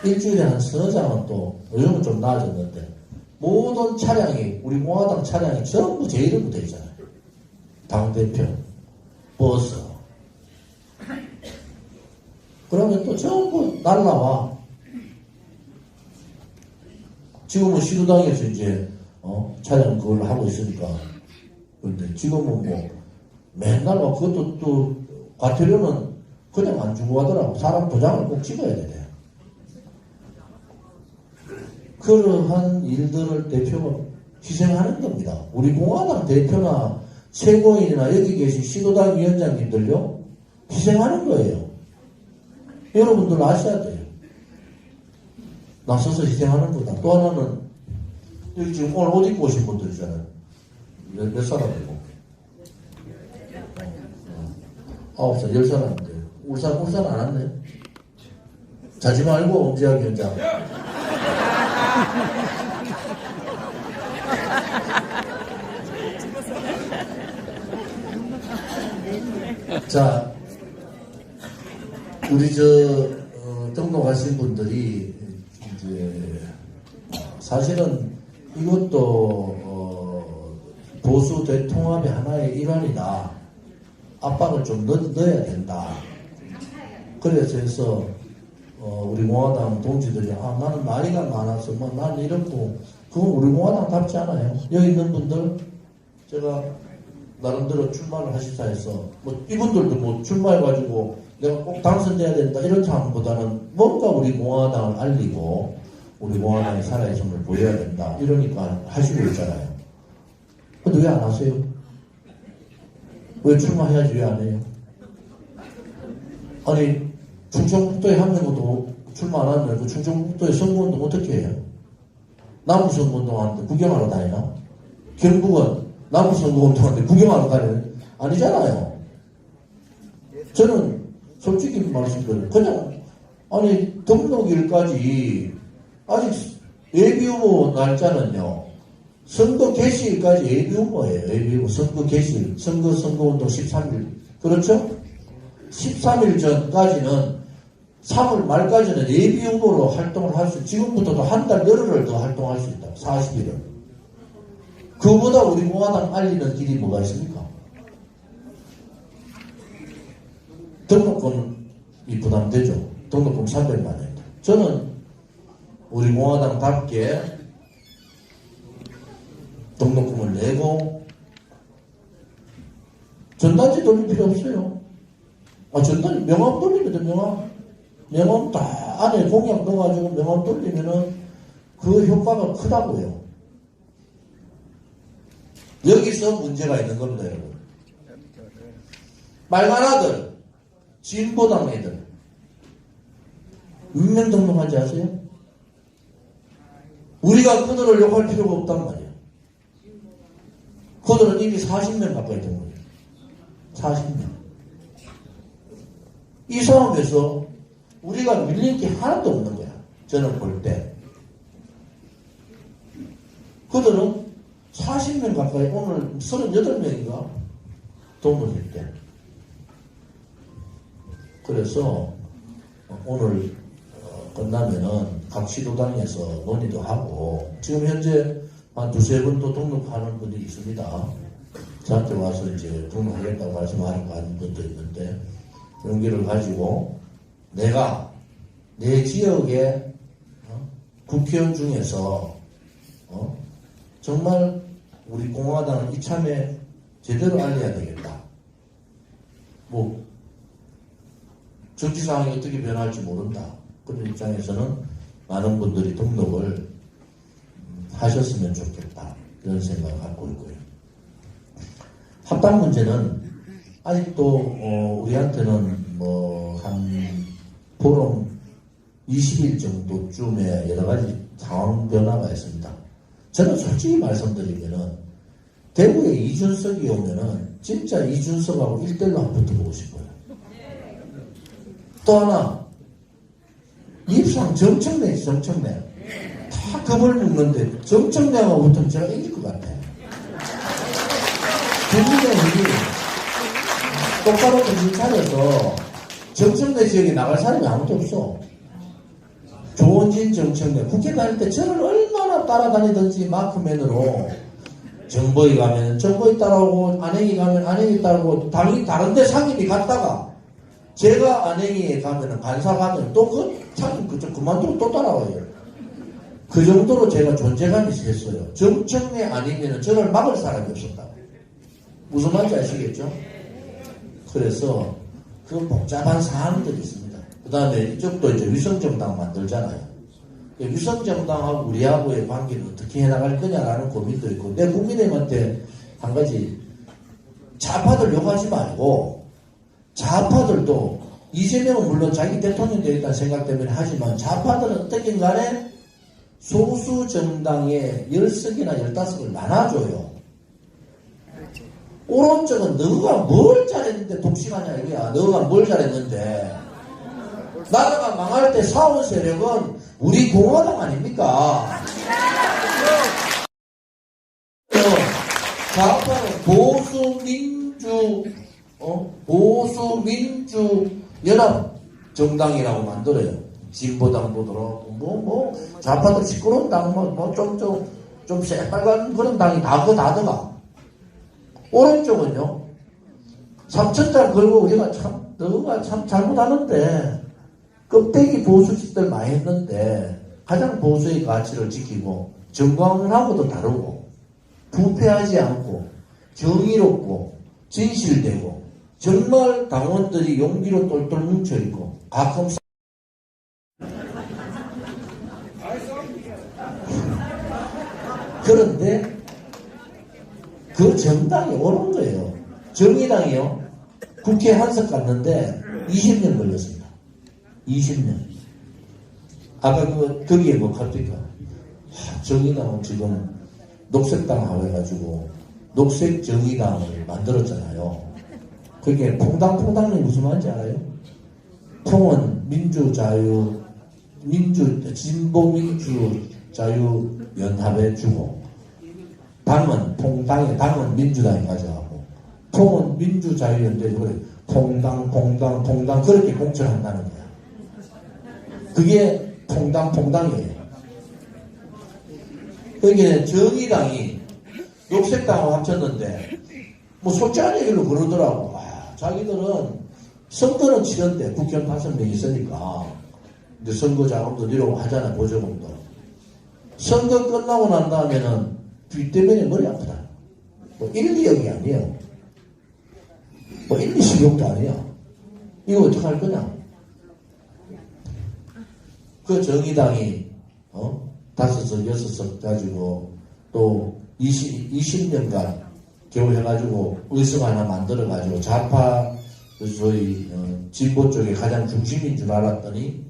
일주일에 한 서너 장은 또 요즘은 좀 나아졌는데 모든 차량이 우리 공화당 차량이 전부 제 이름으로 되어 있잖아요. 당대표, 버스. 그러면 또 전부 날라와. 지금은 시도당에서 이제 차량 그걸 하고 있으니까. 그런데 지금은 뭐 맨날 와. 그것도 또 과태료는 그냥 안 주고 하더라고. 사람 도장을 꼭 찍어야 돼. 그러한 일들을 대표가 희생하는 겁니다. 우리 공화당 대표나 최고인이나 여기 계신 시도당 위원장님들요, 희생하는 거예요. 여러분들 아셔야 돼요. 나서서 희생하는 거다. 또 하나는, 여기 지금 오늘 옷 입고 오신 분들이잖아요. 몇 사람이고? 9살, 10사람인데. 울산 안 왔네. 자지 말고, 엄지학 위원장. 자, 우리 등록하신 분들이 이제 사실은 이것도 보수 대통합의 하나의 일환이다. 압박을 좀 넣어야 된다. 그래서 우리 공화당 동지들이 나는 나이가 많아서 난 이렇고 그건 우리 공화당답지 않아요. 여기 있는 분들 제가 나름대로 출마를 하시자 해서 이분들도 출마해가지고 내가 꼭 당선돼야 된다 이런 상황보다는 뭔가 우리 공화당을 알리고 우리 공화당의 살아있음을 보여야 된다 이러니까 하시고 있잖아요. 근데 왜 안 하세요? 왜 출마해야지 왜 안 해요? 아니 충청북도에 한 명도 출마 안 하면 그 충청북도에 선거운동 어떻게 해요? 남부 선거운동 하는데 구경하러 다니나? 경북은 남부 선거운동 하는데 구경하러 다니나? 아니잖아요. 저는 솔직히 말씀드려요. 그냥 아니 등록일까지 아직 예비후보 날짜는요. 선거 개시일까지 예비후보예요. 예비후보 선거 개시일. 선거운동 13일. 그렇죠? 13일 전까지는 3월 말까지는 예비후보로 활동을 할 수, 지금부터도 한 달 열흘을 더 활동할 수 있다. 40일을. 그보다 우리 공화당 알리는 길이 뭐가 있습니까? 등록금이 부담되죠. 등록금 300만 원. 저는 우리 공화당답게 등록금을 내고 전단지 돌릴 필요 없어요. 전단지 명함 돌리면 돼, 명함 다 안에 공약 넣어가지고 명함 돌리면은 그 효과가 크다고요. 여기서 문제가 있는 겁니다, 여러분. 빨간 아들, 진보당 애들, 몇명 등록한지 아세요? 우리가 그들을 욕할 필요가 없단 말이에요. 그들은 이미 40명 가까이 등록해요. 40명. 이 상황에서 우리가 밀릴 게 하나도 없는 거야. 저는 볼 때. 그들은 40명 가까이 오늘 38명인가 등록했대. 그래서 오늘 끝나면은 각 시도당에서 논의도 하고 지금 현재 한 두세 번 또 등록하는 분이 있습니다. 저한테 와서 이제 등록하겠다고 말씀하는 분도 있는데 용기를 가지고 내가 내 지역의 국회의원 중에서 정말 우리 공화당은 이참에 제대로 알려야 되겠다. 뭐 정치 상황이 어떻게 변할지 모른다. 그런 입장에서는 많은 분들이 등록을 하셨으면 좋겠다. 그런 생각을 갖고 있고요. 합당 문제는 아직도 우리한테는 한 보름 20일 정도쯤에 여러 가지 상황 변화가 있습니다. 저는 솔직히 말씀드리면은 대구에 이준석이 오면은 진짜 이준석하고 1대1로 한번 붙어보고 싶어요. 또 하나 입상 정청래 다 겁을 먹는데 정청래하고 붙으면 제가 이길 것 같아요. 국민의힘이 똑바로 정신 차려서 정청래 지역에 나갈 사람이 아무도 없어. 조원진 정청래 국회 다닐 때 저를 얼마나 따라다니든지 마크맨으로 정보에 가면 정보에 따라오고 안행이 가면 안행이 따라오고 당연히 다른데 상임이 갔다가 제가 안행이에 가면은 간사 가면 또 그 상임 그쪽 그만두고 또 따라와요. 그 정도로 제가 존재감이 셌어요. 정청래 아니면은 저를 막을 사람이 없었다. 무슨 말인지 아시겠죠? 그래서 그 복잡한 사항들이 있습니다. 그 다음에 이쪽도 이제 위성정당 만들잖아요. 위성정당하고 우리하고의 관계를 어떻게 해나갈 거냐라는 고민도 있고, 내 국민의힘한테 한 가지, 좌파들 욕하지 말고, 좌파들도 이재명은 물론 자기 대통령 되겠다는 생각 때문에 하지만 좌파들은 어떻게 간에 소수 정당에 10석이나 15석을 나눠줘요. 오른쪽은 너가 뭘 잘했는데 독식하냐 이거야. 너가 뭘 잘했는데. 나라가 망할 때 사원 세력은 우리 공화당 아닙니까? 좌파는 보수민주 연합 정당이라고 만들어요. 진보당도 들어오고, 좌파도 시끄러운 당, 좀 새빨간 그런 당이 다 들어가. 오른쪽은요, 3천장 걸고 너가 참 잘못하는데, 껍데기 보수 짓들 많이 했는데, 가장 보수의 가치를 지키고, 정광훈하고도 다르고, 부패하지 않고, 정의롭고, 진실되고, 정말 당원들이 용기로 똘똘 뭉쳐있고, 가끔 그런데 그 정당이 옳은 거예요. 정의당이요. 국회 한석 갔는데 20년 걸렸습니다. 20년. 아까 거기에 뭐 갑니까? 정의당은 지금 녹색당하고 해가지고 녹색 정의당을 만들었잖아요. 그게 퐁당퐁당이 무슨 말인지 알아요? 퐁은 진보민주자유연합에 주고, 당은 당은 민주당이 가져가고, 퐁은 민주자유연대에 그래 퐁당 그렇게 공천한다는 거야. 그게 퐁당이에요. 그게 정의당이 녹색당하고 합쳤는데 뭐 솔직한 얘기로 그러더라고. 자기들은 선거는 치렀대. 국회의원 5명 있으니까. 근데 선거 자금도 내려고 하잖아. 보조금도. 선거 끝나고 난 다음에는 비 때문에 머리 아프다. 뭐 1, 2억이 아니에요. 뭐 1, 20억도 아니야. 이거 어떡할 거냐? 그 정의당이 5석, 6석 가지고 또 20년간 겨우 해가지고 의석 하나 만들어가지고 좌파 소위 진보 쪽에 가장 중심인 줄 알았더니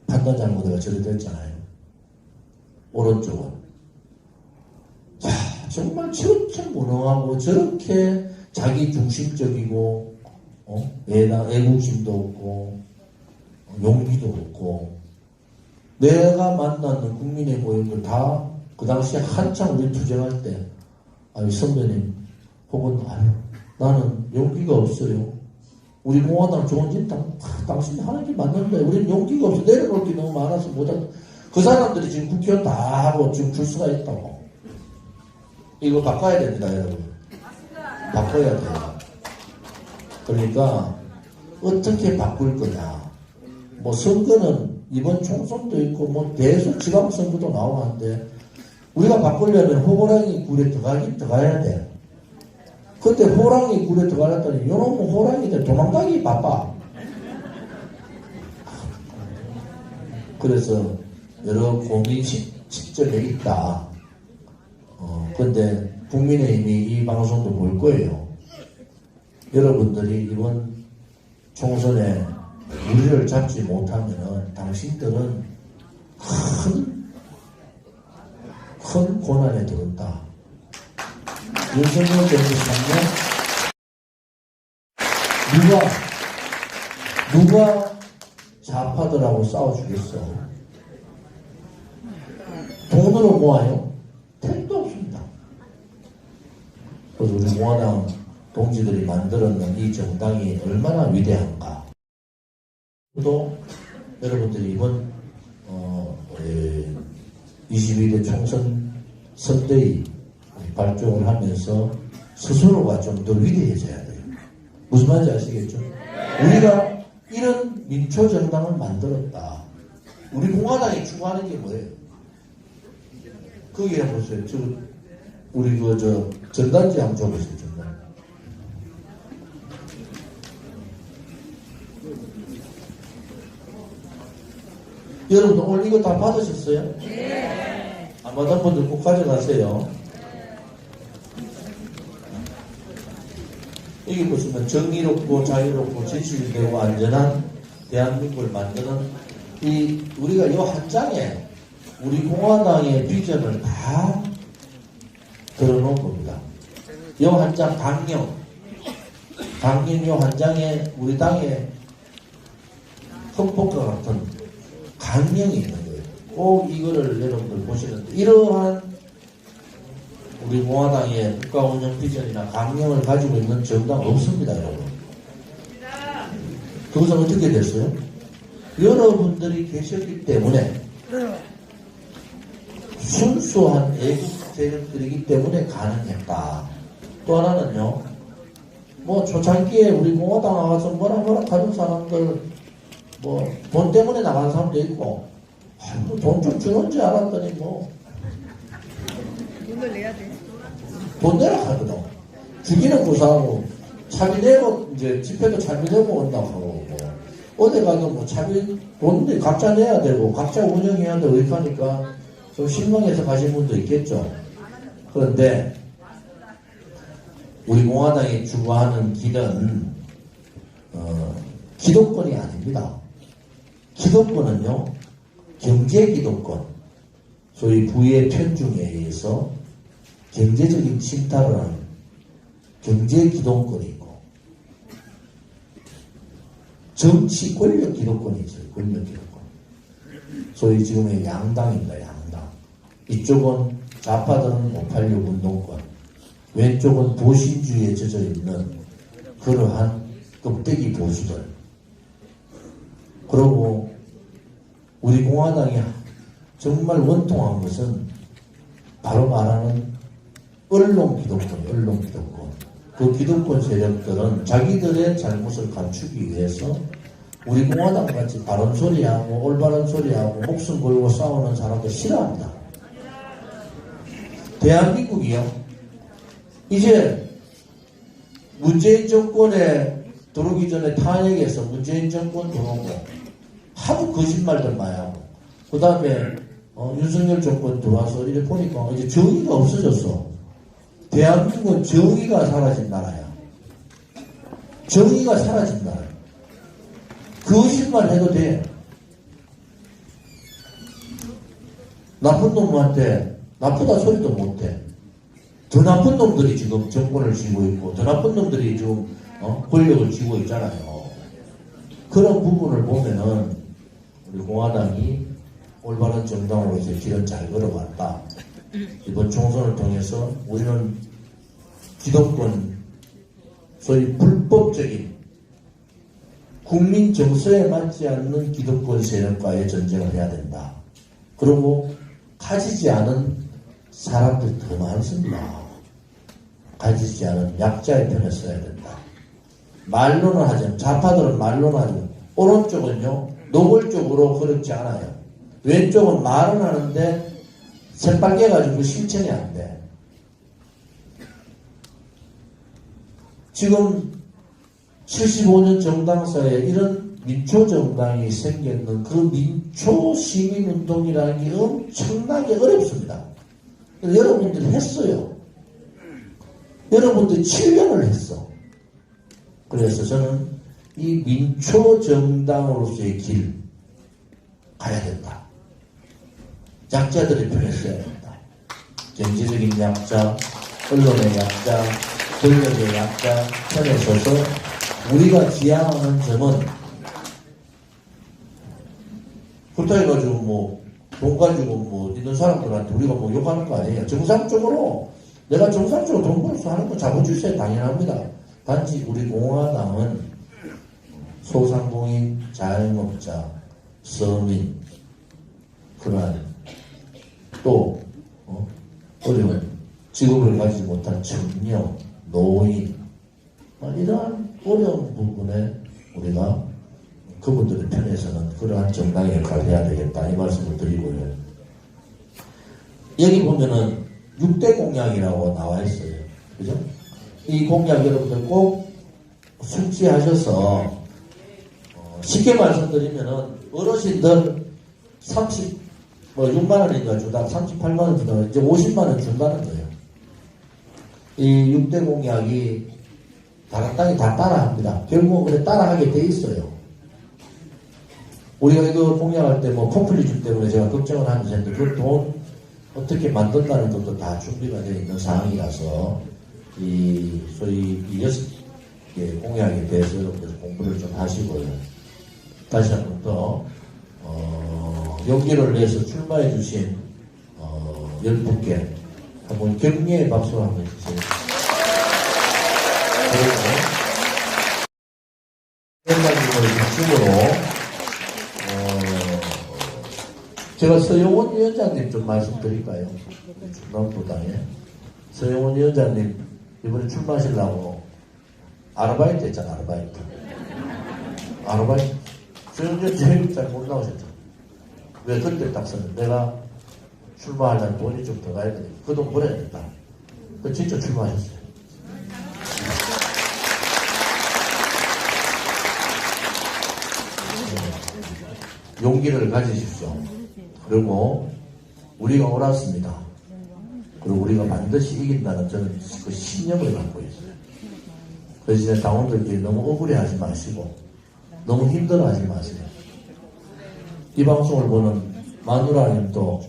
판단 잘못해가 저리 됐잖아요. 오른쪽은. 자, 정말 저렇게 무능하고 저렇게 자기 중심적이고 애국심도 없고 용기도 없고, 내가 만나는 국민의 모임들 다 그 당시에 한창 우리 투쟁할 때, 선배님 혹은 나는 용기가 없어요. 우리 공화당 좋은 짓 당신이 하는 게 맞는데 우리는 용기가 없어. 내려놓을 게 너무 많아서 못하고. 그 사람들이 지금 국회의원 다 하고 지금 줄 수가 있다고. 이거 바꿔야 됩니다, 여러분. 바꿔야 돼요. 그러니까 어떻게 바꿀 거냐. 뭐 선거는 이번 총선도 있고 뭐 대선 지방선거도 나오고 하는데, 우리가 바꾸려면 호랑이 굴에 들어가야 돼. 그때 호랑이 굴에 들어가려더니 이놈의 호랑이들 도망가기 바빠. 그래서 여러 고민 시점에 있다. 근데 국민의힘이 이 방송도 볼 거예요. 여러분들이 이번 총선에 우리를 잡지 못하면은 당신들은 큰 고난에 들었다. 윤석열 정부 3년 누가 좌파들하고 싸워주겠어? 돈으로 모아요? 택도 없습니다. 그래서 우리 공화당 동지들이 만들었는 이 정당이 얼마나 위대한가. 또 여러분들이 이번 22대 총선 선대위 발족을 하면서 스스로가 좀 더 위대해져야 돼요. 무슨 말인지 아시겠죠? 우리가 이런 민초정당을 만들었다. 우리 공화당이 추구하는 게 뭐예요? 거기 해보세요. 우리 전단지 한번 줘보세요. 전단. 여러분 오늘 이거 다 받으셨어요? 네. 안 받은 분들 꼭 가져가세요. 여기 보시면 정의롭고 자유롭고 진실되고 안전한 대한민국을 만드는 우리가 이 한 장에 우리 공화당의 비전을 다 들어놓은 겁니다. 이 한 장 강령 이 한 장에 우리 당의 헌법과 같은 강령이 있는 거예요. 꼭 이거를 여러분들 보시는데 이러한 우리 공화당의 국가운영 비전이나 강령을 가지고 있는 정당 없습니다, 여러분. 그것은 어떻게 됐어요? 여러분들이 계셨기 때문에 순수한 애국 세력들이기 때문에 가능했다. 또 하나는요, 초창기에 우리 공화당 나가서 뭐라 하는 사람들, 돈 때문에 나가는 사람도 있고, 돈 좀 주는지 알았더니 돈을 내야 돼. 돈 내라 하거든. 주기는 무사하고, 차비 내고, 이제 집회도 차비 내고 온다고 하고, 어디 가도 차비, 돈 각자 내야 되고, 각자 운영해야 되고, 이렇게 하니까 좀 실망해서 가신 분도 있겠죠. 그런데, 우리 공화당이 추구하는 길은, 기독권이 아닙니다. 기독권은요, 경제기독권, 소위 부의 편중에 의해서 경제적인 침탈을 하는 경제기독권이 있고, 정치 권력기독권이 있어요. 권력기독권. 소위 지금의 양당입니다. 양당. 이쪽은 좌파들은 586 운동권, 왼쪽은 보신주의에 젖어있는 그러한 껍데기 보수들. 그리고 우리 공화당이 정말 원통한 것은 바로 말하는 언론 기독권이에요. 언론 기독권. 그 기독권 세력들은 자기들의 잘못을 감추기 위해서 우리 공화당 같이 바른 소리하고 올바른 소리하고 목숨 걸고 싸우는 사람들 싫어합니다. 대한민국이요, 이제 문재인 정권에 들어오기 전에 탄핵에서 문재인 정권 들어오고 하도 거짓말들 많이 하고, 그 다음에 윤석열 정권 들어와서 이제 보니까 이제 정의가 없어졌어. 대한민국은 정의가 사라진 나라야. 정의가 사라진 나라야. 거짓말 해도 돼. 나쁜 놈한테 나쁘다 소리도 못해. 더 나쁜 놈들이 지금 정권을 쥐고 있고, 더 나쁜 놈들이 지금 권력을 쥐고 있잖아요. 그런 부분을 보면은 우리 공화당이 올바른 정당으로서의 길을 잘 걸어왔다. 이번 총선을 통해서 우리는 기독권, 소위 불법적인 국민 정서에 맞지 않는 기독권 세력과의 전쟁을 해야 된다. 그리고 가지지 않은 사람들이 더 많습니다. 가지지 않은 약자의 편에 서야 된다. 말로는 하지만, 좌파들은 말로는 하지만, 오른쪽은요, 노골적으로 그렇지 않아요. 왼쪽은 말은 하는데 새빨개가지고 실천이 안 돼. 지금 75년 정당사에 이런 민초정당이 생겼는 그 민초시민운동이라는 게 엄청나게 어렵습니다. 여러분들이 했어요. 여러분들이 7년을 했어. 그래서 저는 이 민초정당으로서의 길 가야 된다. 약자들의 편에 서야 된다. 경제적인 약자, 언론의 약자, 권력의 약자 편에 서서 우리가 지향하는 점은, 그렇다 해가지고 돈 가지고 있는 사람들한테 우리가 욕하는 거 아니에요. 정상적으로, 내가 정상적으로 돈 벌어서 하는 건 자본주의에 당연합니다. 단지 우리 공화당은 소상공인, 자영업자, 서민, 그러한 또 어려운 직업을 가지지 못한 청년, 노인, 이러한 어려운 부분에 우리가 그분들의 편에서는 그러한 정당의 역할을 해야 되겠다 이 말씀을 드리고요. 여기 보면은 6대 공약이라고 나와 있어요. 그죠? 이 공약 여러분들 꼭 숙지하셔서 쉽게 말씀드리면은 어르신들 6만 원인가 주다 38만 원 주다 이제 50만 원 준다는 거예요. 이 6대 공약이 다른 땅이 다 따라합니다. 결국은 그래 따라하게 돼 있어요. 우리가 이거 공약할 때 포퓰리즘 때문에 제가 걱정을 하면서 했는데 그 돈 어떻게 만든다는 것도 다 준비가 되어 있는 상황이라서 소위 이 6개 공약에 대해서 여러분들 공부를 좀 하시고요. 다시 한 번 더 용기를 내서 출마해 주신 10분께 한번 격려의 박수를 한번 해주세요. 그리고 위원장님을 중심으로 제가 서영원 위원장님 좀 말씀드릴까요? 중남부당에 서영원 위원장님 이번에 출마하시려고 아르바이트 했잖아. 아르바이트 서영원 위원장님 잘 못 나오셨죠? 왜 그때 딱 썼는데 내가 출마하려면 돈이 좀 더 가야 되니까 그 돈 벌어야겠다. 그 진짜 출마하셨어요. 용기를 가지십시오. 그리고 우리가 옳았습니다. 그리고 우리가 반드시 이긴다는 저는 그 신념을 갖고 있어요. 그래서 이제 당원들끼리 너무 억울해하지 마시고 너무 힘들어하지 마세요. 이 방송을 보는 마누라님도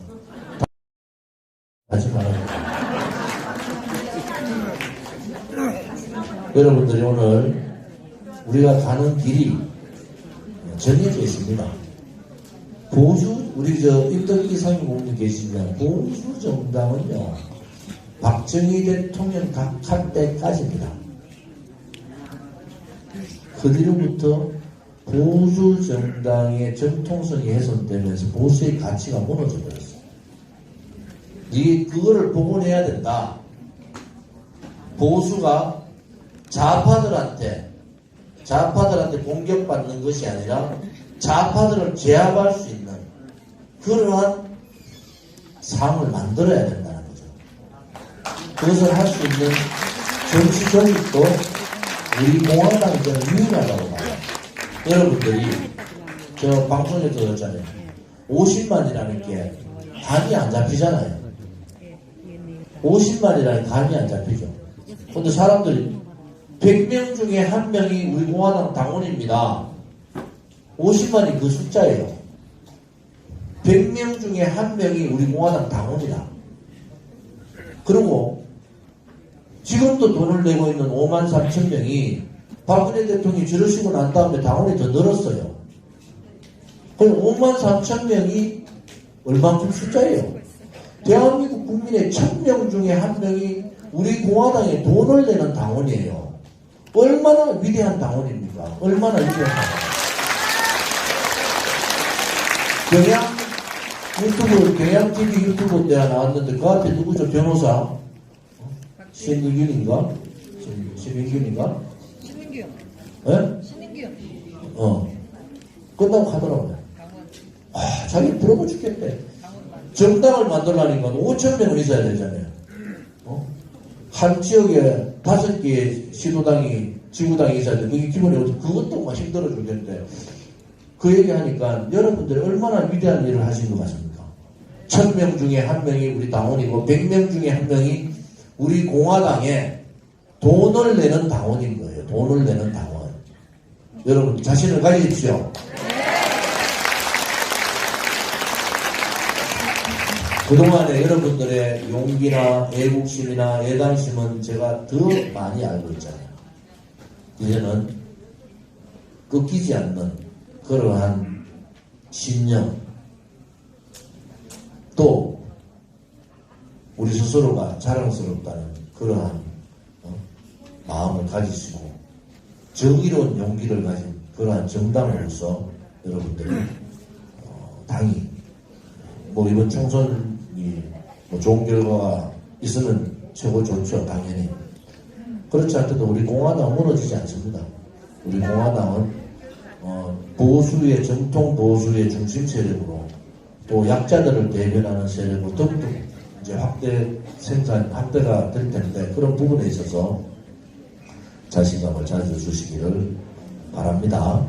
하지 말아요. 여러분들이 오늘 우리가 가는 길이 정해져 있습니다. 우리 임덕기 상임고문님 계시면 보수 정당은요, 박정희 대통령 각할 때까지입니다. 그 뒤로부터 보수 정당의 정통성이 훼손되면서 보수의 가치가 무너져 버렸어요. 그거를 복원해야 된다. 보수가 좌파들한테 공격받는 것이 아니라 좌파들을 제압할 수 있는 그러한 상을 만들어야 된다는 거죠. 그것을 할 수 있는 정치 조직도 우리 공화당이 저는 유일하다고 봐요. 여러분들이 저 방송에서 그랬잖아요. 50만이라는 게 감이 안 잡히잖아요. 50만이라는 감이 안 잡히죠. 근데 사람들이 100명 중에 1명이 우리 공화당 당원입니다. 50만이 그 숫자예요. 100명 중에 1명이 우리 공화당 당원이다. 그리고 지금도 돈을 내고 있는 5만 3천 명이 박근혜 대통령이 저러시고 난 다음에 당원이 더 늘었어요. 그럼 5만 3천 명이 얼마큼 숫자예요? 대한민국 국민의 1000명 중에 1명이 우리 공화당에 돈을 내는 당원이에요. 얼마나 위대한 당원입니까? 얼마나 위대한 당원. 경향TV 유튜브 내가 나왔는데 그 앞에 누구죠? 변호사? 신민균인가? 신민균인가? 신민균. 예? 신민균. 끝나고 하더라고요. 자기 부러워 죽겠대. 정당을 만들려니까 5,000명은 있어야 되잖아요. 한 지역에 5개의 지구당이 있어야 돼. 그게 기본이 그것도 막 힘들어 죽겠는데. 그 얘기하니까 여러분들이 얼마나 위대한 일을 하신 것 같습니까? 1000명 중에 1명이 우리 당원이고 100명 중에 1명이 우리 공화당에 돈을 내는 당원인 거예요. 돈을 내는 당원. 여러분 자신을 가지십시오. 그동안에 여러분들의 용기나 애국심이나 애당심은 제가 더 많이 알고 있잖아요. 이제는 꺾이지 않는 그러한 신념, 또 우리 스스로가 자랑스럽다는 그러한 마음을 가지시고 정의로운 용기를 가진 그러한 정당으로서 여러분들이 당이 이번 총선이 좋은 결과가 있으면 최고 좋죠, 당연히. 그렇지 않더라도 우리 공화당은 무너지지 않습니다. 우리 공화당은 보수의 전통 보수의 중심 세력으로 또 약자들을 대변하는 세력으로 더욱더 이제 확대가 될 텐데 그런 부분에 있어서 자신감을 가져주시기를 바랍니다.